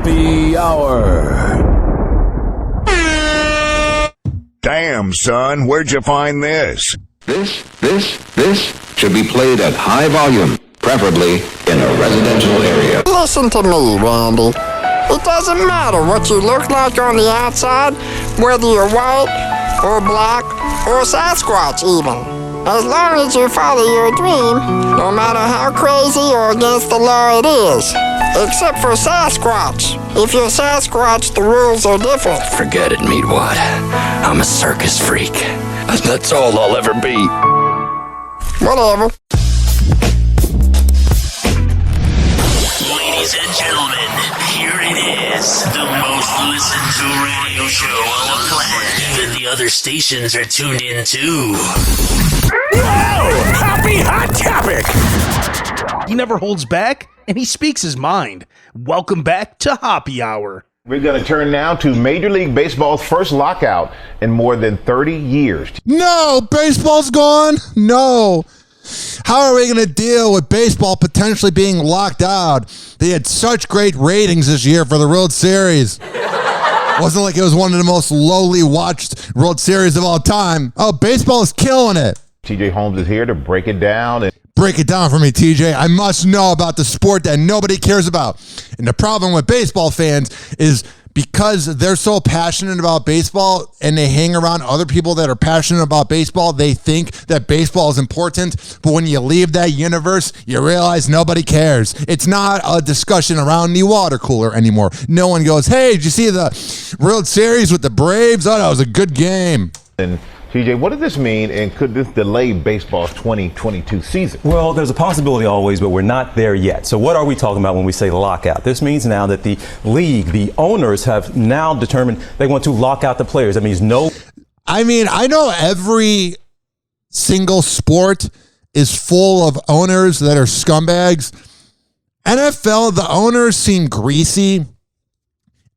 Hoppe Hour. Damn, son, where'd you find this? This should be played at high volume, preferably in a residential area. Listen to me, Randy. It doesn't matter what you look like on the outside, whether you're white or black or Sasquatch even. As long as you follow your dream, no matter how crazy or against the law it is. Except for Sasquatch. If you're Sasquatch, the rules are different. Forget it, Meatwad. I'm a circus freak. That's all I'll ever be. Whatever. Ladies and gentlemen, here it is. The most listened to radio show on the planet. Even the other stations are tuned in too. Whoa! Happy Hot Topic! He never holds back, and he speaks his mind. Welcome back to Hoppe Hour. We're going to turn now to Major League Baseball's first lockout in more than 30 years. No, baseball's gone. No. How are we going to deal with baseball potentially being locked out? They had such great ratings this year for the World Series. Wasn't like it was one of the most lowly watched World Series of all time. Oh, baseball is killing it. TJ Holmes is here to break it down. Break it down for me, TJ. I must know about the sport that nobody cares about. And the problem with baseball fans is because they're so passionate about baseball and they hang around other people that are passionate about baseball, they think that baseball is important. But when you leave that universe, you realize nobody cares. It's not a discussion around the water cooler anymore. No one goes, hey, did you see the World Series with the Braves? Oh, that was a good game. And TJ, what does this mean, and could this delay baseball's 2022 season? Well, there's a possibility always, but we're not there yet. So what are we talking about when we say lockout? This means now that the league, the owners have now determined they want to lock out the players. That means no. I mean, I know every single sport is full of owners that are scumbags. NFL, the owners seem greasy.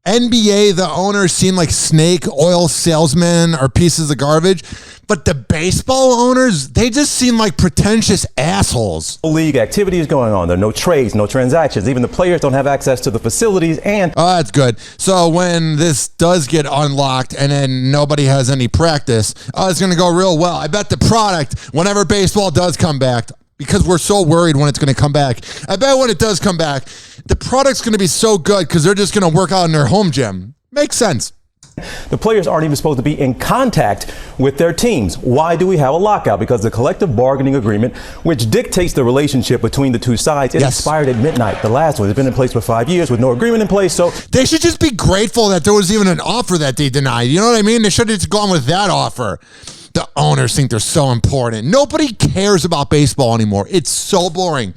NBA, the owners seem like snake oil salesmen or pieces of garbage. But the baseball owners, they just seem like pretentious assholes. League activity is going on. There are no trades, no transactions. Even the players don't have access to the facilities. And oh, that's good. So when this does get unlocked and then nobody has any practice, it's going to go real well. I bet the product, whenever baseball does come back, because we're so worried when it's going to come back, I bet when it does come back, the product's going to be so good because they're just going to work out in their home gym. Makes sense. The players aren't even supposed to be in contact with their teams. Why do we have a lockout? Because the collective bargaining agreement, which dictates the relationship between the two sides, it expired at midnight. The last one has been in place for 5 years with no agreement in place. So they should just be grateful that there was even an offer that they denied. You know what I mean? They should have just gone with that offer. The owners think they're so important. Nobody cares about baseball anymore. It's so boring.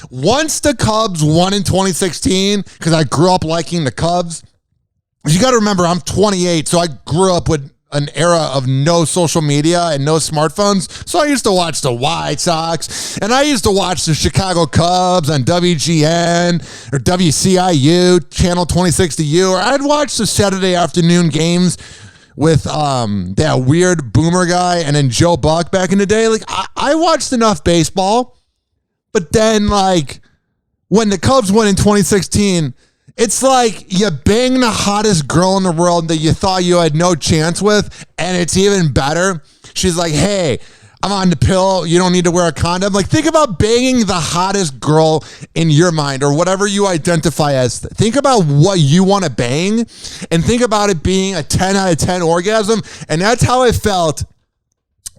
Once the Cubs won in 2016, because I grew up liking the Cubs, you got to remember, I'm 28, so I grew up with an era of no social media and no smartphones. So I used to watch the White Sox, and I used to watch the Chicago Cubs on WGN or WCIU, Channel 2060U, or I'd watch the Saturday afternoon games with that weird boomer guy and then Joe Buck back in the day. Like, I watched enough baseball, but then, like, when the Cubs won in 2016, it's like you bang the hottest girl in the world that you thought you had no chance with, and it's even better. She's like, hey, I'm on the pill. You don't need to wear a condom. Like, think about banging the hottest girl in your mind or whatever you identify as. Think about what you want to bang and think about it being a 10 out of 10 orgasm. And that's how I felt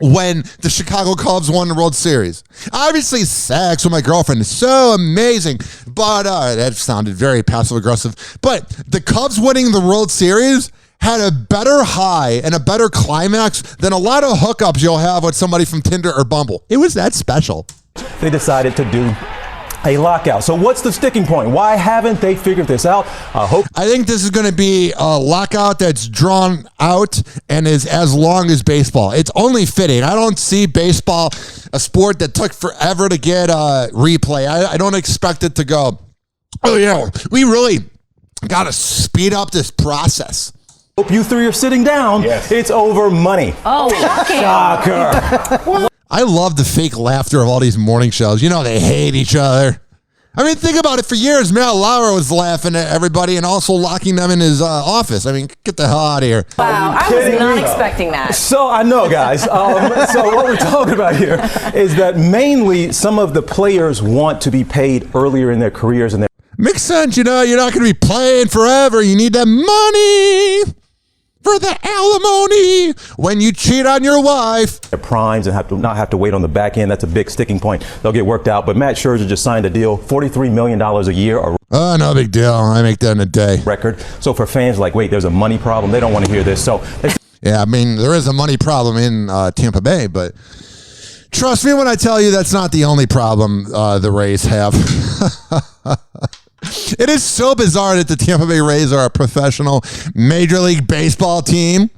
when the Chicago Cubs won the World Series. Obviously, sex with my girlfriend is so amazing, but that sounded very passive-aggressive. But the Cubs winning the World Series had a better high and a better climax than a lot of hookups you'll have with somebody from Tinder or Bumble. It was that special. They decided to do a lockout. So what's the sticking point? Why haven't they figured this out? I think this is going to be a lockout that's drawn out and is as long as baseball. It's only fitting. I don't see baseball, a sport that took forever to get a replay. I don't expect it to go, oh yeah, we really got to speed up this process. Hope you three are sitting down. Yes. It's over money. Oh, shocker. I love the fake laughter of all these morning shows. You know, they hate each other. I mean, think about it. For years, Matt Lauer was laughing at everybody and also locking them in his office. I mean, get the hell out of here. Wow, I was not expecting that. So I know, guys. So what we're talking about here is that mainly some of the players want to be paid earlier in their careers. And makes sense. You know, you're not going to be playing forever. You need that money for the alimony when you cheat on your wife. Their primes and not have to wait on the back end. That's a big sticking point. They'll get worked out. But Matt Scherzer just signed a deal, $43 million a year. Oh, no big deal. I make that in a day. Record. So for fans like, wait, there's a money problem. They don't want to hear this. So yeah, I mean, there is a money problem in Tampa Bay, but trust me when I tell you that's not the only problem the Rays have. It is so bizarre that the Tampa Bay Rays are a professional Major League Baseball team.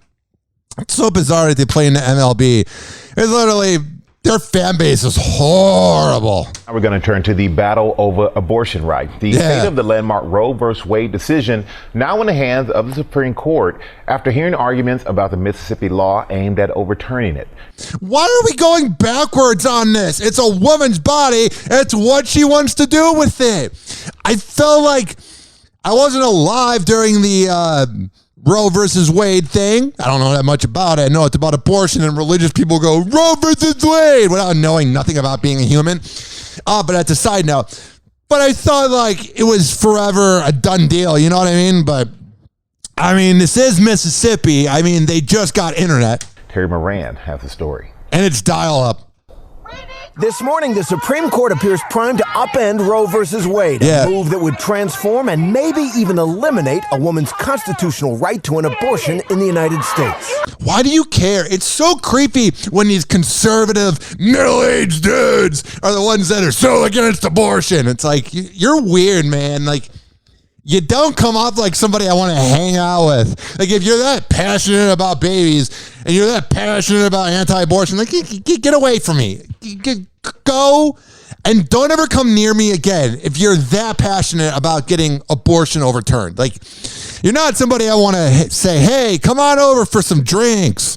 It's so bizarre that they play in the MLB. It's literally, their fan base is horrible. Now we're going to turn to the battle over abortion rights. The state of the landmark Roe v. Wade decision now in the hands of the Supreme Court after hearing arguments about the Mississippi law aimed at overturning it. Why are we going backwards on this? It's a woman's body. It's what she wants to do with it. I felt like I wasn't alive during the Roe versus Wade thing. I don't know that much about it. I know it's about abortion, and religious people go, Roe versus Wade, without knowing nothing about being a human. But that's a side note. But I thought like it was forever a done deal. You know what I mean? But I mean, this is Mississippi. I mean, they just got internet. Terry Moran has the story. And it's dial-up. This morning, the Supreme Court appears primed to upend Roe versus Wade, a move that would transform and maybe even eliminate a woman's constitutional right to an abortion in the United States. Why do you care? It's so creepy when these conservative, middle-aged dudes are the ones that are so against abortion. It's like, you're weird, man. Like, you don't come off like somebody I want to hang out with. Like, if you're that passionate about babies and you're that passionate about anti-abortion, like, get away from me. Go and don't ever come near me again if you're that passionate about getting abortion overturned. Like, you're not somebody I want to say, hey, come on over for some drinks.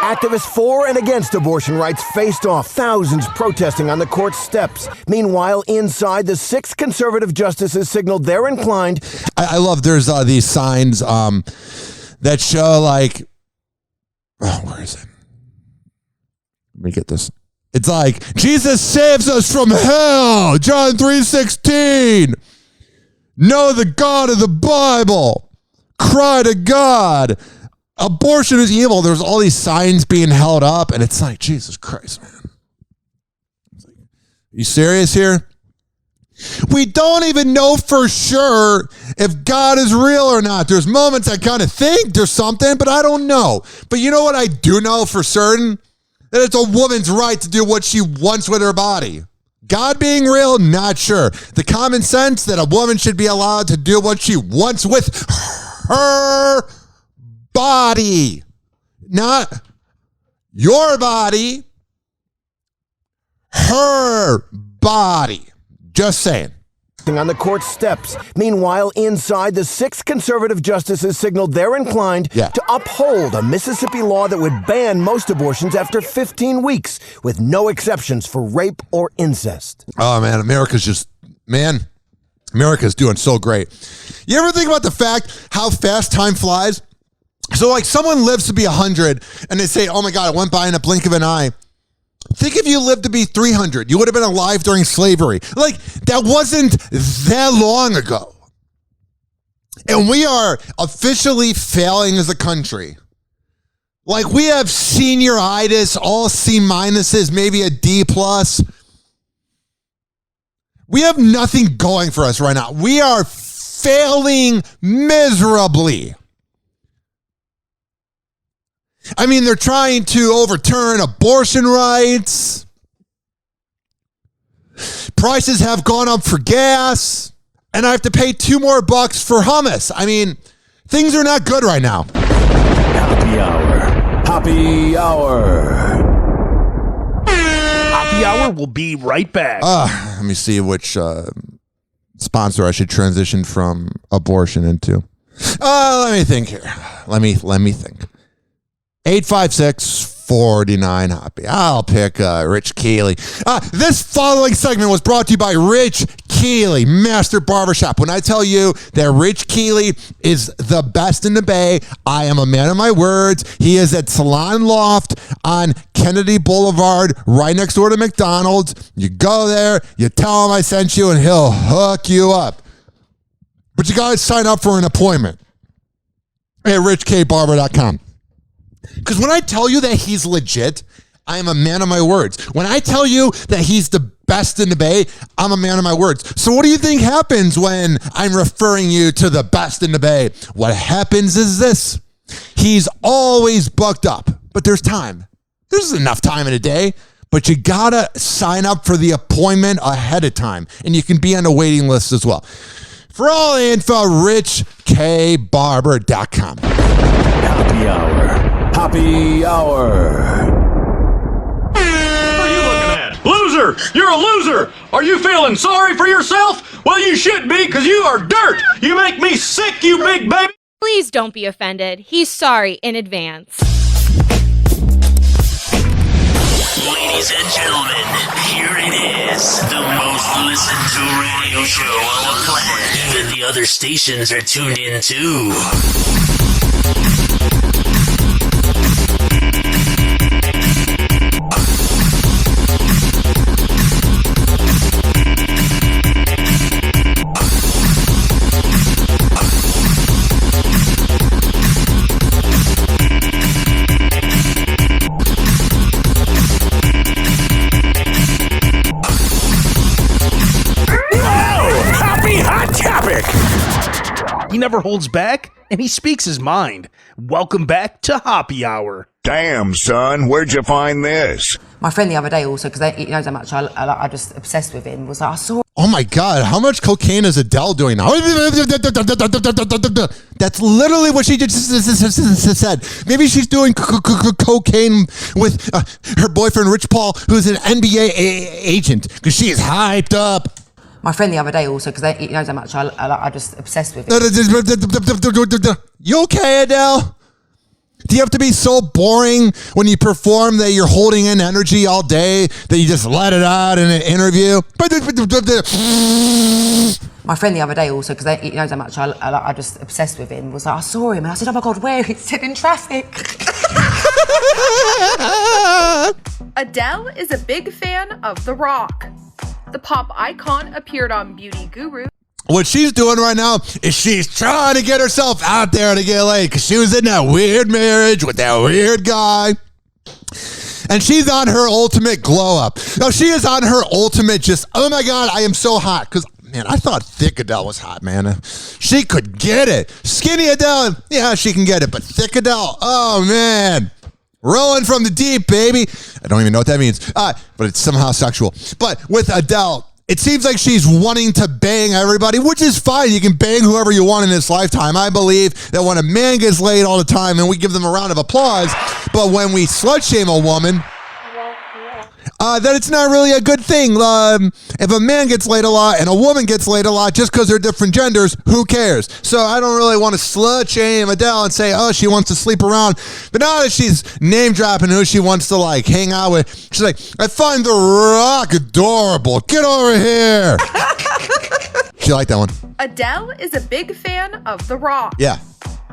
Activists for and against abortion rights faced off, thousands protesting on the court's steps. Meanwhile, inside, the 6 conservative justices signaled they're inclined. I love there's these signs that show like, oh, where is it? Let me get this. It's like, Jesus saves us from hell, John 3:16. Know the God of the Bible. Cry to God. Abortion is evil. There's all these signs being held up, and it's like, Jesus Christ, man. You serious here? We don't even know for sure if God is real or not. There's moments I kind of think there's something, but I don't know. But you know what I do know for certain? That it's a woman's right to do what she wants with her body. God being real, not sure. The common sense that a woman should be allowed to do what she wants with her body. Not your body, her body. Just saying. On the court steps. Meanwhile, inside, the 6 conservative justices signaled they're inclined to uphold a Mississippi law that would ban most abortions after 15 weeks, with no exceptions for rape or incest. Oh, man, America's doing so great. You ever think about the fact how fast time flies? So, like, someone lives to be 100, and they say, oh, my God, it went by in a blink of an eye. Think if you lived to be 300, you would have been alive during slavery. Like, that wasn't that long ago. And we are officially failing as a country. Like, we have senioritis, all C minuses, maybe a D plus. We have nothing going for us right now. We are failing miserably. I mean, they're trying to overturn abortion rights. Prices have gone up for gas. And I have to pay $2 more for hummus. I mean, things are not good right now. Hoppe Hour. Hoppe Hour. Hoppe Hour will be right back. Let me see which sponsor I should transition from abortion into. Let me think here. Let me think. 856 $49 Hoppe. I'll pick Rich Keeley. This following segment was brought to you by Rich Keeley, Master Barbershop. When I tell you that Rich Keeley is the best in the Bay, I am a man of my words. He is at Salon Loft on Kennedy Boulevard, right next door to McDonald's. You go there, you tell him I sent you, and he'll hook you up. But you got to sign up for an appointment at richkbarber.com. Because when I tell you that he's legit, I am a man of my words. When I tell you that he's the best in the Bay, I'm a man of my words. So what do you think happens when I'm referring you to the best in the Bay? What happens is this. He's always booked up, but there's time. There's enough time in a day, but you got to sign up for the appointment ahead of time, and you can be on the waiting list as well. For all the info, richkbarber.com. Hoppe Hour. Hoppe Hour. What are you looking at? Loser! You're a loser! Are you feeling sorry for yourself? Well, you should be, because you are dirt! You make me sick, you big baby! Please don't be offended. He's sorry in advance. Ladies and gentlemen, here it is. The most listened to radio show on the planet. Even the other stations are tuned in too. He never holds back, and he speaks his mind. Welcome back to Hoppe Hour. Damn, son, where'd you find this? My friend the other day also, because he knows how much I just obsessed with him, was like, I saw... Oh my God, how much cocaine is Adele doing now? That's literally what she just said. Maybe she's doing cocaine with her boyfriend, Rich Paul, who's an NBA agent, because she is hyped up. My friend the other day also, because he knows how much I just obsessed with him. You okay, Adele? Do you have to be so boring when you perform that you're holding in energy all day that you just let it out in an interview? My friend the other day also, because he knows how much I just obsessed with him, was like, I saw him and I said, oh my God, where? He said in traffic. Adele is a big fan of The Rock. The pop icon appeared on Beauty Guru. What she's doing right now is she's trying to get herself out there to get laid because she was in that weird marriage with that weird guy. And she's on her ultimate glow up. No, she is on her ultimate just, oh my God, I am so hot. Because, man, I thought thick Adele was hot, man. She could get it. Skinny Adele, yeah, she can get it. But thick Adele, oh man. Rolling from the deep, baby. I don't even know what that means. But it's somehow sexual. But with Adele, it seems like she's wanting to bang everybody, which is fine. You can bang whoever you want in this lifetime. I believe that when a man gets laid all the time, and we give them a round of applause, but when we slut shame a woman, that it's not really a good thing. If a man gets laid a lot and a woman gets laid a lot just because they're different genders, who cares? So I don't really want to slut shame Adele and say, oh, she wants to sleep around. But now that she's name dropping who she wants to like hang out with, she's like, I find The Rock adorable. Get over here. She liked that one. Adele is a big fan of The Rock. Yeah.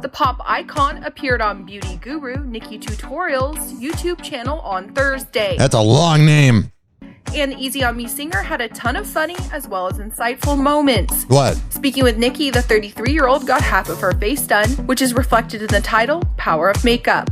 The pop icon appeared on Beauty Guru Nikki Tutorials' YouTube channel on Thursday. That's a long name. And Easy On Me singer had a ton of funny as well as insightful moments. What? Speaking with Nikki, the 33-year-old got half of her face done, which is reflected in the title, Power of Makeup.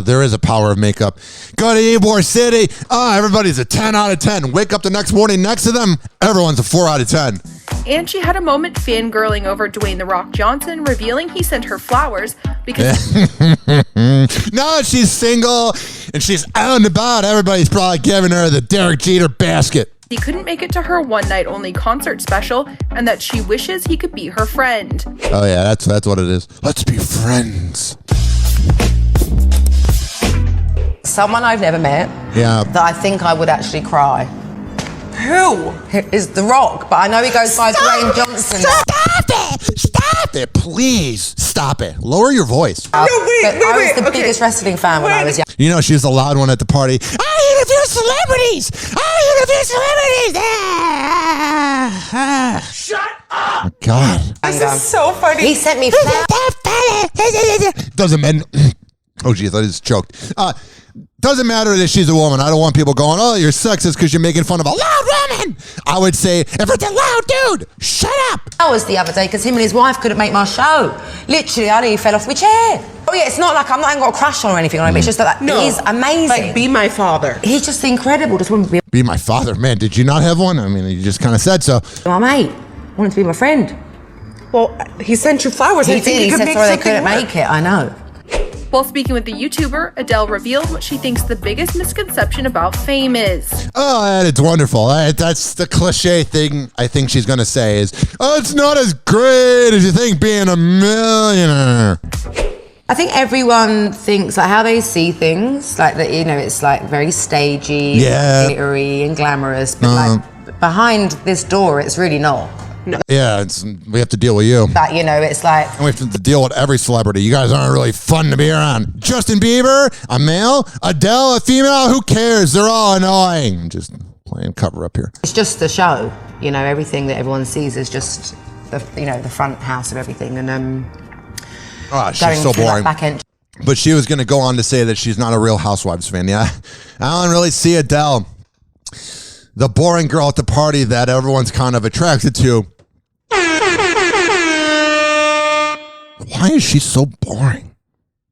There is a power of makeup. Go to Ybor City. Everybody's a 10 out of 10. Wake up the next morning next to them. Everyone's a 4 out of 10. And she had a moment fangirling over Dwayne The Rock Johnson, revealing he sent her flowers because... Now that she's single and she's out and about, everybody's probably giving her the Derek Jeter basket. He couldn't make it to her one-night-only concert special, and that she wishes he could be her friend. Oh, yeah, that's what it is. Let's be friends. Someone I've never met. Yeah. That I think I would actually cry. Who? Is The Rock, but I know he goes by Dwayne Johnson. Stop it! Stop stop it. Please stop it. Lower your voise. I was the biggest wrestling fan when I was young. You know, she's the loud one at the party. I interview celebrities. Shut up! Oh, God. This is so funny. He sent me Doesn't matter. Oh, geez, I just choked. Doesn't matter that she's a woman. I don't want people going, oh, you're sexist because you're making fun of a loud woman. I would say, if it's a loud dude, shut up. That was the other day because him and his wife couldn't make my show. Literally, I nearly fell off my chair. Oh yeah, it's not like I ain't got a crush on or anything on him. It's just that he's amazing. Like, be my father. He's just incredible. Just wouldn't be my father. Man, did you not have one? I mean, you just kind of said so. My mate wanted to be my friend. Well, he sent you flowers. He did. He said sorry they couldn't make it. I know. While speaking with the YouTuber, Adele revealed what she thinks the biggest misconception about fame is. Oh, it's wonderful. That's the cliche thing I think she's going to say is, oh, it's not as great as you think being a millionaire. I think everyone thinks like how they see things, like that, it's like very stagey, glittery and glamorous, but like behind this door, it's really not. No. Yeah, we have to deal with you. But, it's like... And we have to deal with every celebrity. You guys aren't really fun to be around. Justin Bieber, a male. Adele, a female. Who cares? They're all annoying. I'm just playing cover up here. It's just the show. Everything that everyone sees is just, the front house of everything. And, she's so boring. But she was going to go on to say that she's not a Real Housewives fan. Yeah, I don't really see Adele, the boring girl at the party that everyone's kind of attracted to. Why is she so boring?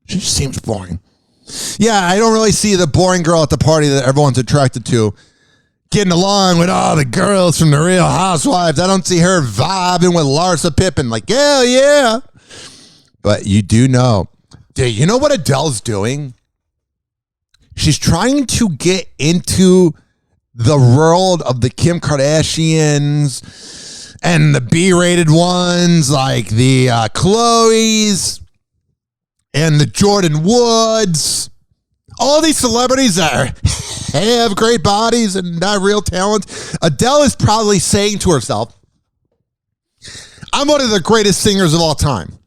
She just seems boring. Yeah, I don't really see the boring girl at the party that everyone's attracted to getting along with all the girls from the Real Housewives. I don't see her vibing with Larsa Pippen like, hell yeah. But you do know. You know what Adele's doing? She's trying to get into the world of the Kim Kardashians and the B-rated ones like the Khloes and the Jordan Woods. All these celebrities that have great bodies and not real talent. Adele is probably saying to herself, I'm one of the greatest singers of all time.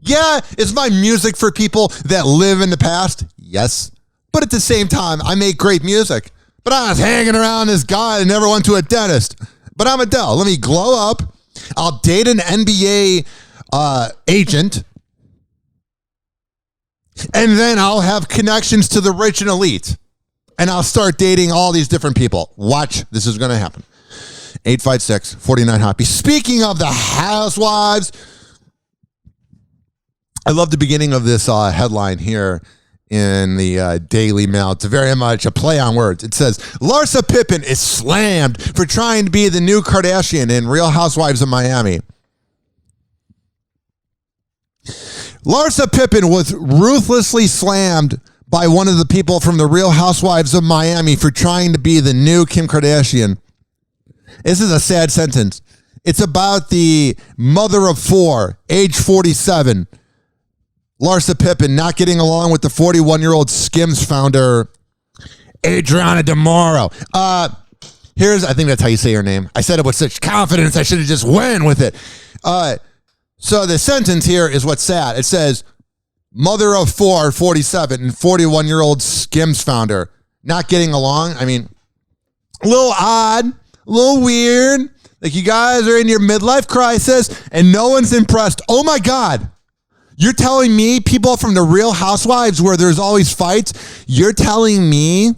Yeah, is my music for people that live in the past? Yes. But at the same time, I make great music. But I was hanging around this guy that never went to a dentist. But I'm Adele. Let me glow up. I'll date an NBA agent. And then I'll have connections to the rich and elite. And I'll start dating all these different people. Watch. This is going to happen. 856-49-HOPPE. Speaking of the housewives, I love the beginning of this headline here in the Daily Mail. It's very much a play on words. It says, Larsa Pippen is slammed for trying to be the new Kardashian in Real Housewives of Miami. Larsa Pippen was ruthlessly slammed by one of the people from the Real Housewives of Miami for trying to be the new Kim Kardashian. This is a sad sentence. It's about the mother of four, age 47, Larsa Pippen, not getting along with the 41-year-old Skims founder, Adriana DeMauro. I think that's how you say her name. I said it with such confidence, I should have just went with it. So the sentence here is what's sad. It says, mother of four, 47, and 41-year-old Skims founder, not getting along. I mean, a little odd, a little weird. Like you guys are in your midlife crisis and no one's impressed. Oh my God. You're telling me people from the Real Housewives where there's always fights, you're telling me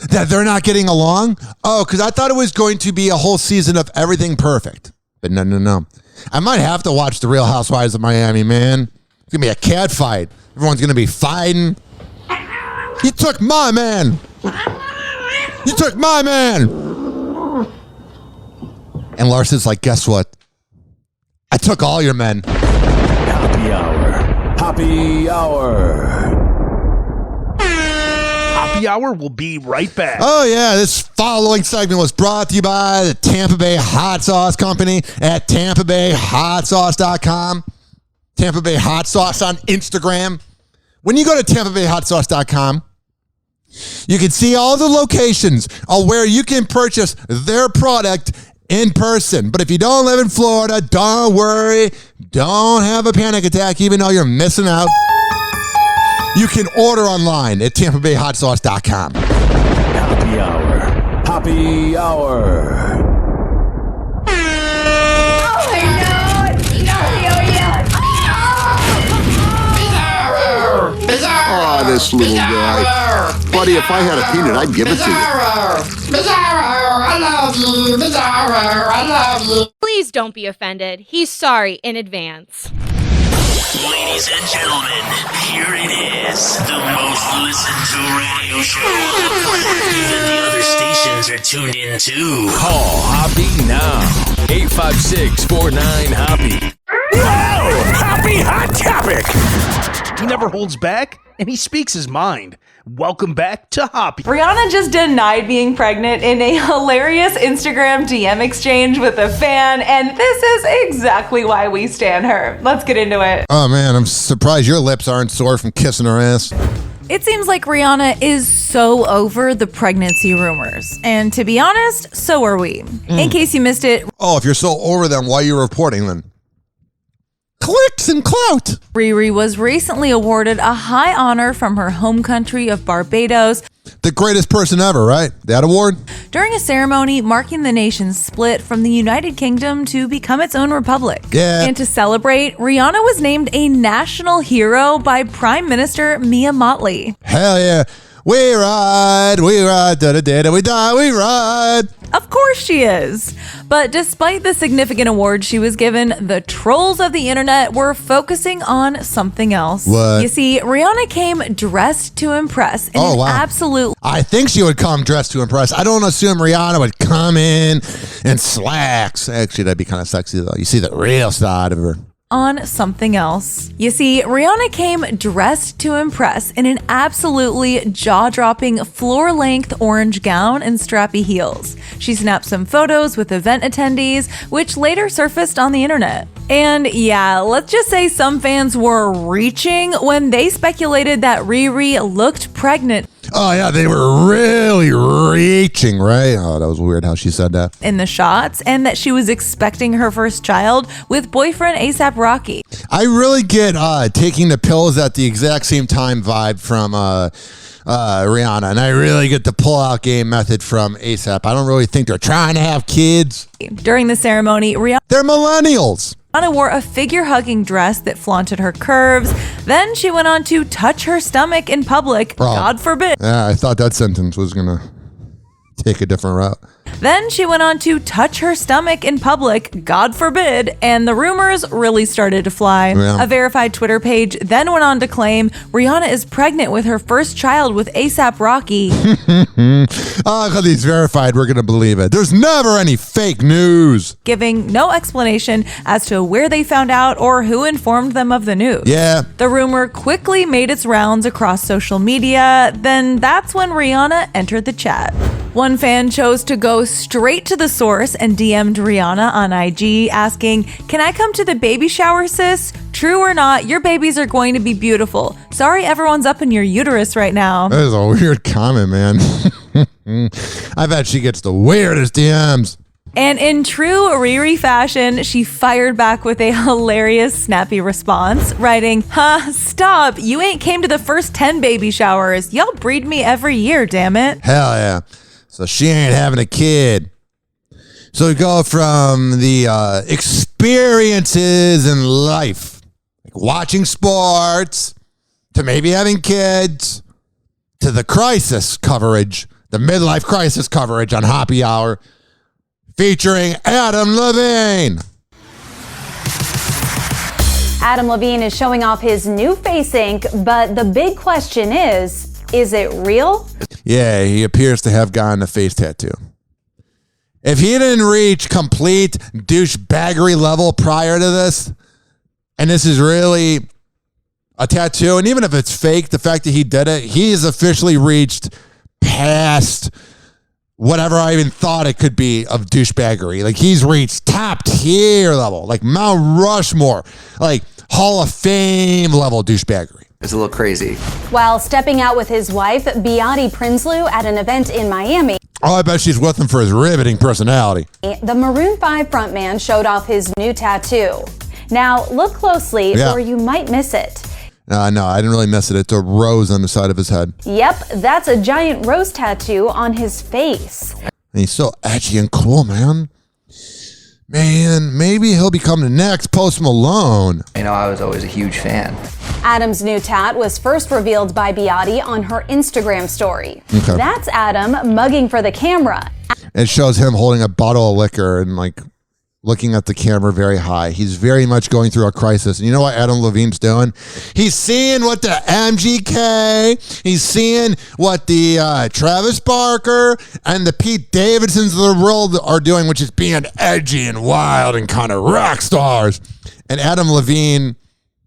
that they're not getting along? Oh, because I thought it was going to be a whole season of everything perfect. But no. I might have to watch the Real Housewives of Miami, man. It's going to be a cat fight. Everyone's going to be fighting. You took my man. You took my man. And Larsa's like, guess what? I took all your men. Hoppe Hour. Hoppe Hour. Hoppe Hour will be right back. Oh, yeah. This following segment was brought to you by the Tampa Bay Hot Sauce Company at TampaBayHotSauce.com. Tampa Bay Hot Sauce on Instagram. When you go to TampaBayHotSauce.com, you can see all the locations of where you can purchase their product in person. But if you don't live in Florida, don't worry. Don't have a panic attack, even though you're missing out. You can order online at TampaBayHotSauce.com. Happy Hour. Happy Hour. Oh, this little guy. Buddy, if I had a peanut, I'd give it to you. Bizarro, I love you. Bizarro, I love you. Please don't be offended. He's sorry in advance. Ladies and gentlemen, here it is. The most listened to radio show on the planet. Even the other stations are tuned in too. Call Hoppe now. 856-49-HOPPE. Whoa! Hoppe Hot Topic! He never holds back, and he speaks his mind. Welcome back to Hoppe. Rihanna just denied being pregnant in a hilarious Instagram DM exchange with a fan, and this is exactly why we stan her. Let's get into it. Oh, man, I'm surprised your lips aren't sore from kissing her ass. It seems like Rihanna is so over the pregnancy rumors. And to be honest, so are we. In case you missed it. Oh, if you're so over them, why are you reporting then? Clicks and clout. Riri was recently awarded a high honor from her home country of Barbados. The greatest person ever, right? That award? During a ceremony marking the nation's split from the United Kingdom to become its own republic. Yeah. And to celebrate, Rihanna was named a national hero by Prime Minister Mia Mottley. Hell yeah. We ride, da-da-da-da, we die, we ride. Of course she is. But despite the significant award she was given, the trolls of the internet were focusing on something else. What? You see, Rihanna came dressed to impress in absolute... I think she would come dressed to impress. I don't assume Rihanna would come in slacks. Actually, that'd be kind of sexy, though. You see the real side of her. On something else. You see, Rihanna came dressed to impress in an absolutely jaw-dropping floor-length orange gown and strappy heels. She snapped some photos with event attendees, which later surfaced on the internet. And yeah, let's just say some fans were reaching when they speculated that Riri looked pregnant. Oh, yeah, they were really reaching, right? Oh, that was weird how she said that. In the shots, and that she was expecting her first child with boyfriend A$AP Rocky. I really get taking the pills at the exact same time vibe from Rihanna, and I really get the pull-out game method from A$AP. I don't really think they're trying to have kids. During the ceremony, they're millennials. Rihanna wore a figure-hugging dress that flaunted her curves. Then she went on to touch her stomach in public. God forbid. Yeah, I thought that sentence was going to take a different route. Then she went on to touch her stomach in public, God forbid, and the rumors really started to fly. Yeah. A verified Twitter page then went on to claim Rihanna is pregnant with her first child with A$AP Rocky. Because he's verified, we're going to believe it. There's never any fake news. Giving no explanation as to where they found out or who informed them of the news. Yeah. The rumor quickly made its rounds across social media. Then that's when Rihanna entered the chat. One fan chose to go straight to the source and DM'd Rihanna on IG asking, "Can I come to the baby shower, sis? True or not, your babies are going to be beautiful. Sorry everyone's up in your uterus right now." That is a weird comment, man. I bet she gets the weirdest DMs. And in true Riri fashion, she fired back with a hilarious, snappy response, writing, stop, you ain't came to the first 10 baby showers. Y'all breed me every year, damn it. Hell yeah. So she ain't having a kid. So we go from the experiences in life, like watching sports, to maybe having kids, to the crisis coverage, the midlife crisis coverage on Hoppe Hour, featuring Adam Levine. Adam Levine is showing off his new face ink, but the big question is it real? Yeah, he appears to have gotten a face tattoo. If he didn't reach complete douchebaggery level prior to this, and this is really a tattoo, and even if it's fake, the fact that he did it, he has officially reached past whatever I even thought it could be of douchebaggery. Like, he's reached top tier level, like Mount Rushmore, like Hall of Fame level douchebaggery. It's a little crazy. While stepping out with his wife, Beate Prinsloo, at an event in Miami. Oh, I bet she's with him for his riveting personality. The Maroon 5 frontman showed off his new tattoo. Now, look closely or you might miss it. No, I didn't really miss it. It's a rose on the side of his head. Yep, that's a giant rose tattoo on his face. And he's so edgy and cool, man. Man, maybe he'll become the next Post Malone. You know, I was always a huge fan. Adam's new tat was first revealed by Beate on her Instagram story. Okay. That's Adam mugging for the camera. It shows him holding a bottle of liquor and like looking at the camera very high. He's very much going through a crisis. And you know what Adam Levine's doing? He's seeing what the MGK, he's seeing what the Travis Barker and the Pete Davidsons of the world are doing, which is being edgy and wild and kind of rock stars. And Adam Levine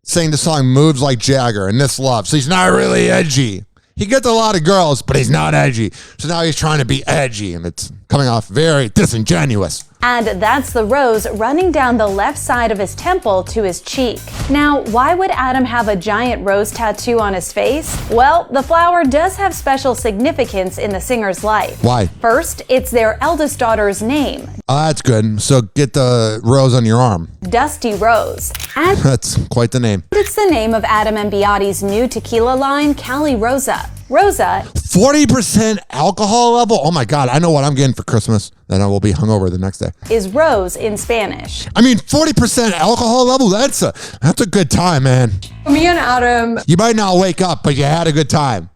sang the song Moves Like Jagger and This Love. So he's not really edgy. He gets a lot of girls, but he's not edgy. So now he's trying to be edgy, and it's coming off very disingenuous. And that's the rose running down the left side of his temple to his cheek. Now, why would Adam have a giant rose tattoo on his face? Well, the flower does have special significance in the singer's life. Why? First, it's their eldest daughter's name, Oh, that's good. So get the rose on your arm. Dusty Rose. And That's quite the name. it's the name of Adam and Beate's new tequila line, Cali Rosa. Rosa 40% alcohol level? Oh my God, I know what I'm getting for Christmas. Then I will be hungover the next day. is rose in Spanish. I mean, 40% alcohol level? That's a good time, man. Me and Adam You might not wake up, but you had a good time.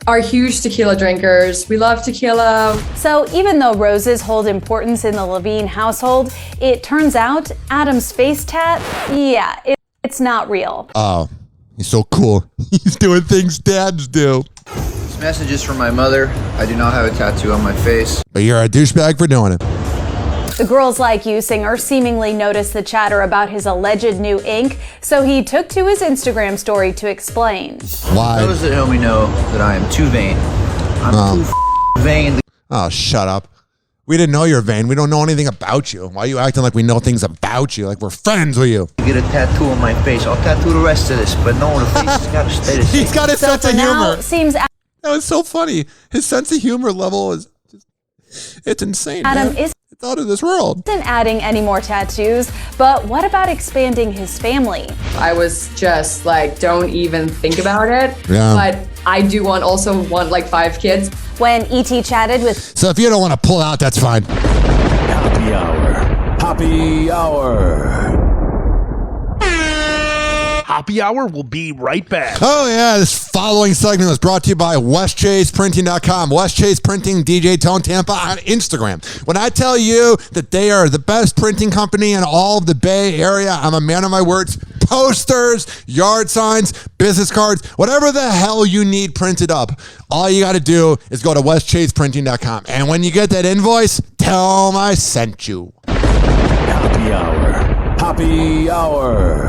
are huge tequila drinkers. We love tequila. So even though roses hold importance in the Levine household, it turns out Adam's face tat, it's not real. Oh, he's so cool. He's doing things dads do. This message is from my mother. I do not have a tattoo on my face. But you're a douchebag for doing it. The Girls Like You singer seemingly noticed the chatter about his alleged new ink, so he took to his Instagram story to explain. Why? Those that know me know that I am too vain. I'm too vain. Oh, shut up. We didn't know you're vain. We don't know anything about you. Why are you acting like we know things about you? Like we're friends with you. Get a tattoo on my face. I'll tattoo the rest of this, but no, the face has got to stay the same. He's got a So sense for of now, humor. seems That was so funny. His sense of humor level is it's insane. Adam man. It's out of this world. isn't adding any more tattoos, but what about expanding his family? I was just like, don't even think about it. Yeah. But I do also want like 5 kids. When E.T. chatted with So if you don't want to pull out, that's fine. Happy Hour. Happy Hour. Hoppe Hour will be right back. Oh, yeah. This following segment was brought to you by WestChasePrinting.com. West Chase Printing, DJ Tone Tampa on Instagram. When I tell you that they are the best printing company in all of the Bay Area, I'm a man of my words. Posters, yard signs, business cards, whatever the hell you need printed up. All you got to do is go to WestChasePrinting.com. And when you get that invoice, tell them I sent you. Happy Hour. Happy Hour.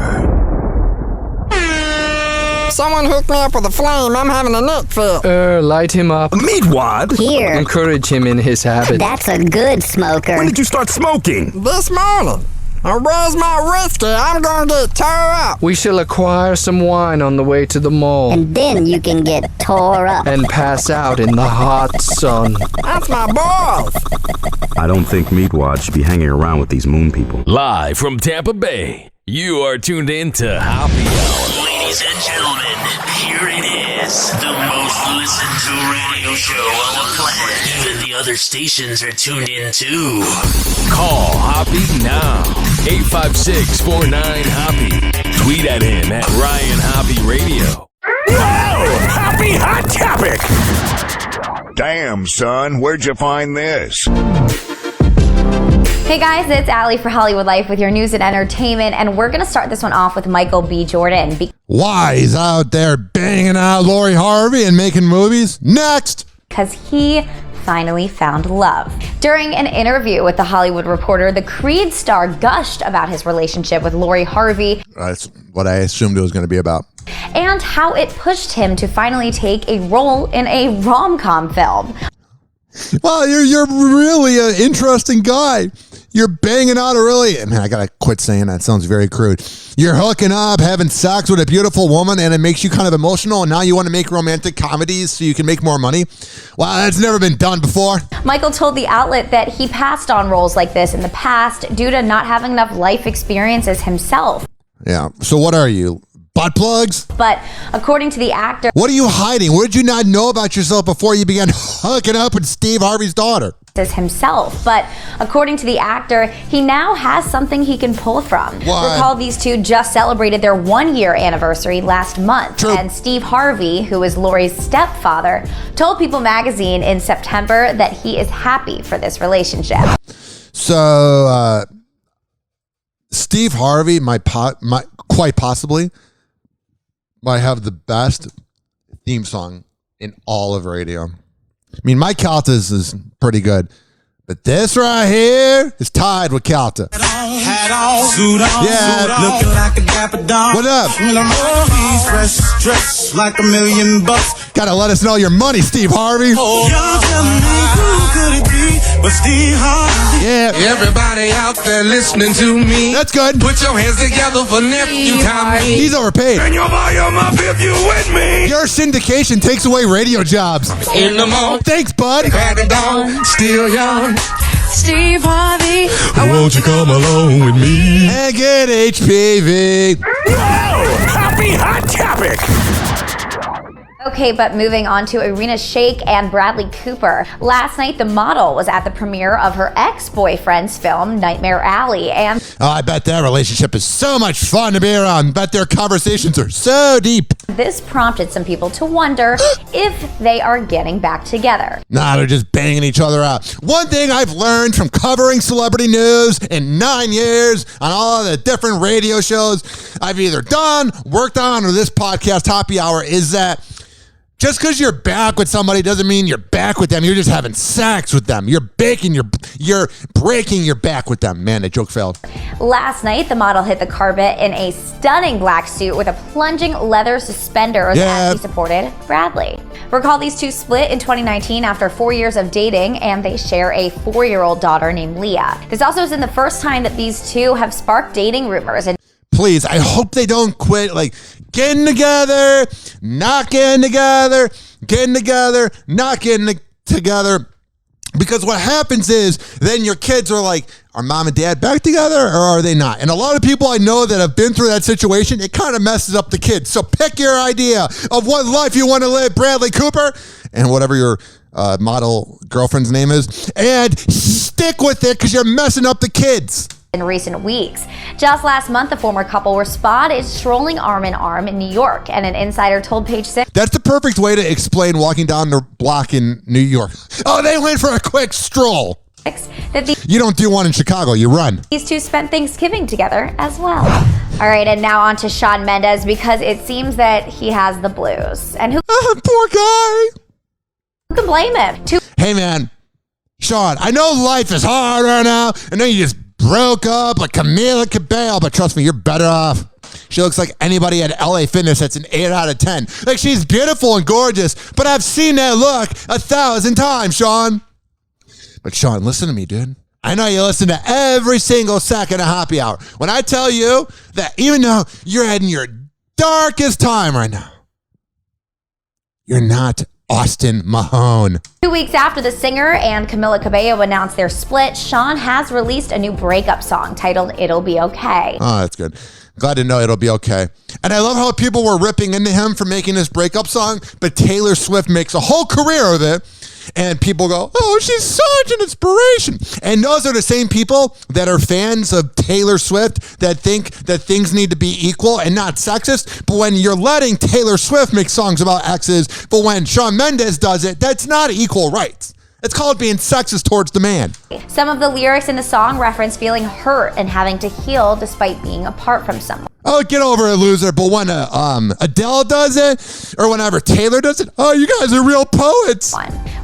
Someone hook me up with a flame. I'm having a neck fit. Light him up. Meat wad? Here. Encourage him in his habit. That's a good smoker. When did you start smoking? This morning. Where's my whiskey? I'm gonna get tore up. We shall acquire some wine on the way to the mall. And then you can get tore up. And pass out in the hot sun. That's my boss. I don't think Meatwad should be hanging around with these moon people. Live from Tampa Bay, you are tuned in to Happy Hour. Ladies and gentlemen, here it is, the most listened to radio show on the planet. Even the other stations are tuned in too. Call Hoppe now. 856-49-HOPPE. Tweet at him at Ryan Hoppe Radio. Whoa! Happy Hot Topic! Damn, son, where'd you find this? Hey guys, it's Allie for Hollywood Life with your news and entertainment, and we're going to start this one off with Michael B. Jordan. Why? He's out there banging out Lori Harvey and making movies? Next! Because he finally found love. During an interview with The Hollywood Reporter, the Creed star gushed about his relationship with Lori Harvey. That's what I assumed it was going to be about. And how it pushed him to finally take a role in a rom-com film. Well, you're really an interesting guy. You're banging out a really... Man, I got to quit saying that. It sounds very crude. You're hooking up, having sex with a beautiful woman, and it makes you kind of emotional, and now you want to make romantic comedies so you can make more money? Wow, that's never been done before. Michael told the outlet that he passed on roles like this in the past due to not having enough life experiences himself. Yeah, so what are you? Butt plugs? But according to the actor... What are you hiding? What did you not know about yourself before you began hooking up with Steve Harvey's daughter? Himself, but according to the actor, he now has something he can pull from. What? Recall these two just celebrated their 1-year anniversary last month. True. And Steve Harvey, who is Lori's stepfather, told People magazine in September that he is happy for this relationship. So, Steve Harvey might quite possibly might have the best theme song in all of radio. I mean, Mike Calta's is pretty good, but this right here is tied with Calta. Hat on, suit on, yeah. Looking like a dapper dog. What up? He's fresh, dressed like $1 million. Gotta let us know your money, Steve Harvey. Oh, y'all tell me who could it be but Steve Harvey? Yeah. Everybody out there listening to me. That's good. Put your hands together for nephew Tommy. He's overpaid. And your volume up if you with me. Your syndication takes away radio jobs. In the morning. Thanks, bud. Crack of dawn, still young. Steve Harvey, won't you come along with me and get HPV? Whoa! Happy Hot Topic! Okay, but moving on to Irina Shayk and Bradley Cooper. Last night, the model was at the premiere of her ex-boyfriend's film, Nightmare Alley, and... Oh, I bet that relationship is so much fun to be around. Bet their conversations are so deep. This prompted some people to wonder if they are getting back together. Nah, they're just banging each other out. One thing I've learned from covering celebrity news in 9 years on all of the different radio shows I've either done, worked on, or this podcast, Hoppe Hour, is that just because you're back with somebody doesn't mean you're back with them. You're just having sex with them. You're breaking your back with them. Man, that joke failed. Last night, the model hit the carpet in a stunning black suit with a plunging leather suspenders as he supported Bradley. Recall these two split in 2019 after 4 years of dating, and they share a 4-year-old daughter named Leah. This also isn't the first time that these two have sparked dating rumors. And please, I hope they don't quit, like, getting together, not getting together, getting together, not getting together. Because what happens is then your kids are like, are mom and dad back together or are they not? And a lot of people I know that have been through that situation, it kind of messes up the kids. So pick your idea of what life you want to live, Bradley Cooper, and whatever your model girlfriend's name is, and stick with it because you're messing up the kids. In recent weeks. Just last month, the former couple were spotted strolling arm in arm in New York, and an insider told Page Six. That's the perfect way to explain walking down the block in New York. Oh, they went for a quick stroll. That you don't do one in Chicago, you run. These two spent Thanksgiving together as well. All right, and now on to Shawn Mendes, because it seems that he has the blues. And who? Poor guy. Who can blame him? Hey, man. Shawn, I know life is hard right now. I know you just broke up like Camila Cabello, but trust me, you're better off. She looks like anybody at LA Fitness that's an 8 out of 10. Like, she's beautiful and gorgeous, but I've seen that look 1,000 times, Shawn. But Shawn, listen to me, dude. I know you listen to every single second of Hoppe Hour. When I tell you that even though you're in your darkest time right now, you're not Austin Mahone. 2 weeks after the singer and Camila Cabello announced their split, Shawn has released a new breakup song titled It'll Be Okay. Oh, that's good. Glad to know it'll be okay. And I love how people were ripping into him for making this breakup song, but Taylor Swift makes a whole career of it. And people go, oh, she's such an inspiration. And those are the same people that are fans of Taylor Swift that think that things need to be equal and not sexist. But when you're letting Taylor Swift make songs about exes, but when Shawn Mendes does it, that's not equal rights. It's called being sexist towards the man. Some of the lyrics in the song reference feeling hurt and having to heal despite being apart from someone. Oh, get over it, loser. But when Adele does it, or whenever Taylor does it, oh, you guys are real poets.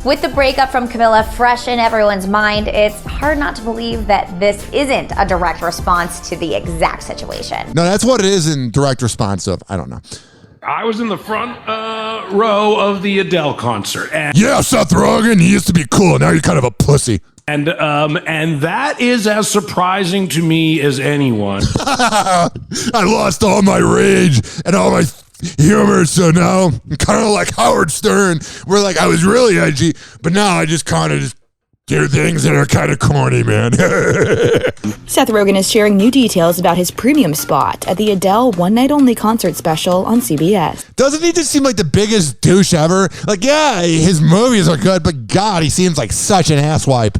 With the breakup from Camila fresh in everyone's mind, it's hard not to believe that this isn't a direct response to the exact situation. No, that's what it is in direct response of, I don't know. I was in the front row of the Adele concert. And Yeah, Seth Rogen, he used to be cool. Now you're kind of a pussy. And that is as surprising to me as anyone. I lost all my rage and all my humor, so now I'm kind of like Howard Stern, where like I was really edgy, but now I just kind of just do things that are kind of corny, man. Seth Rogen is sharing new details about his premium spot at the Adele One Night Only concert special on CBS. Doesn't he just seem like the biggest douche ever? Like, yeah, his movies are good, but God, he seems like such an asswipe.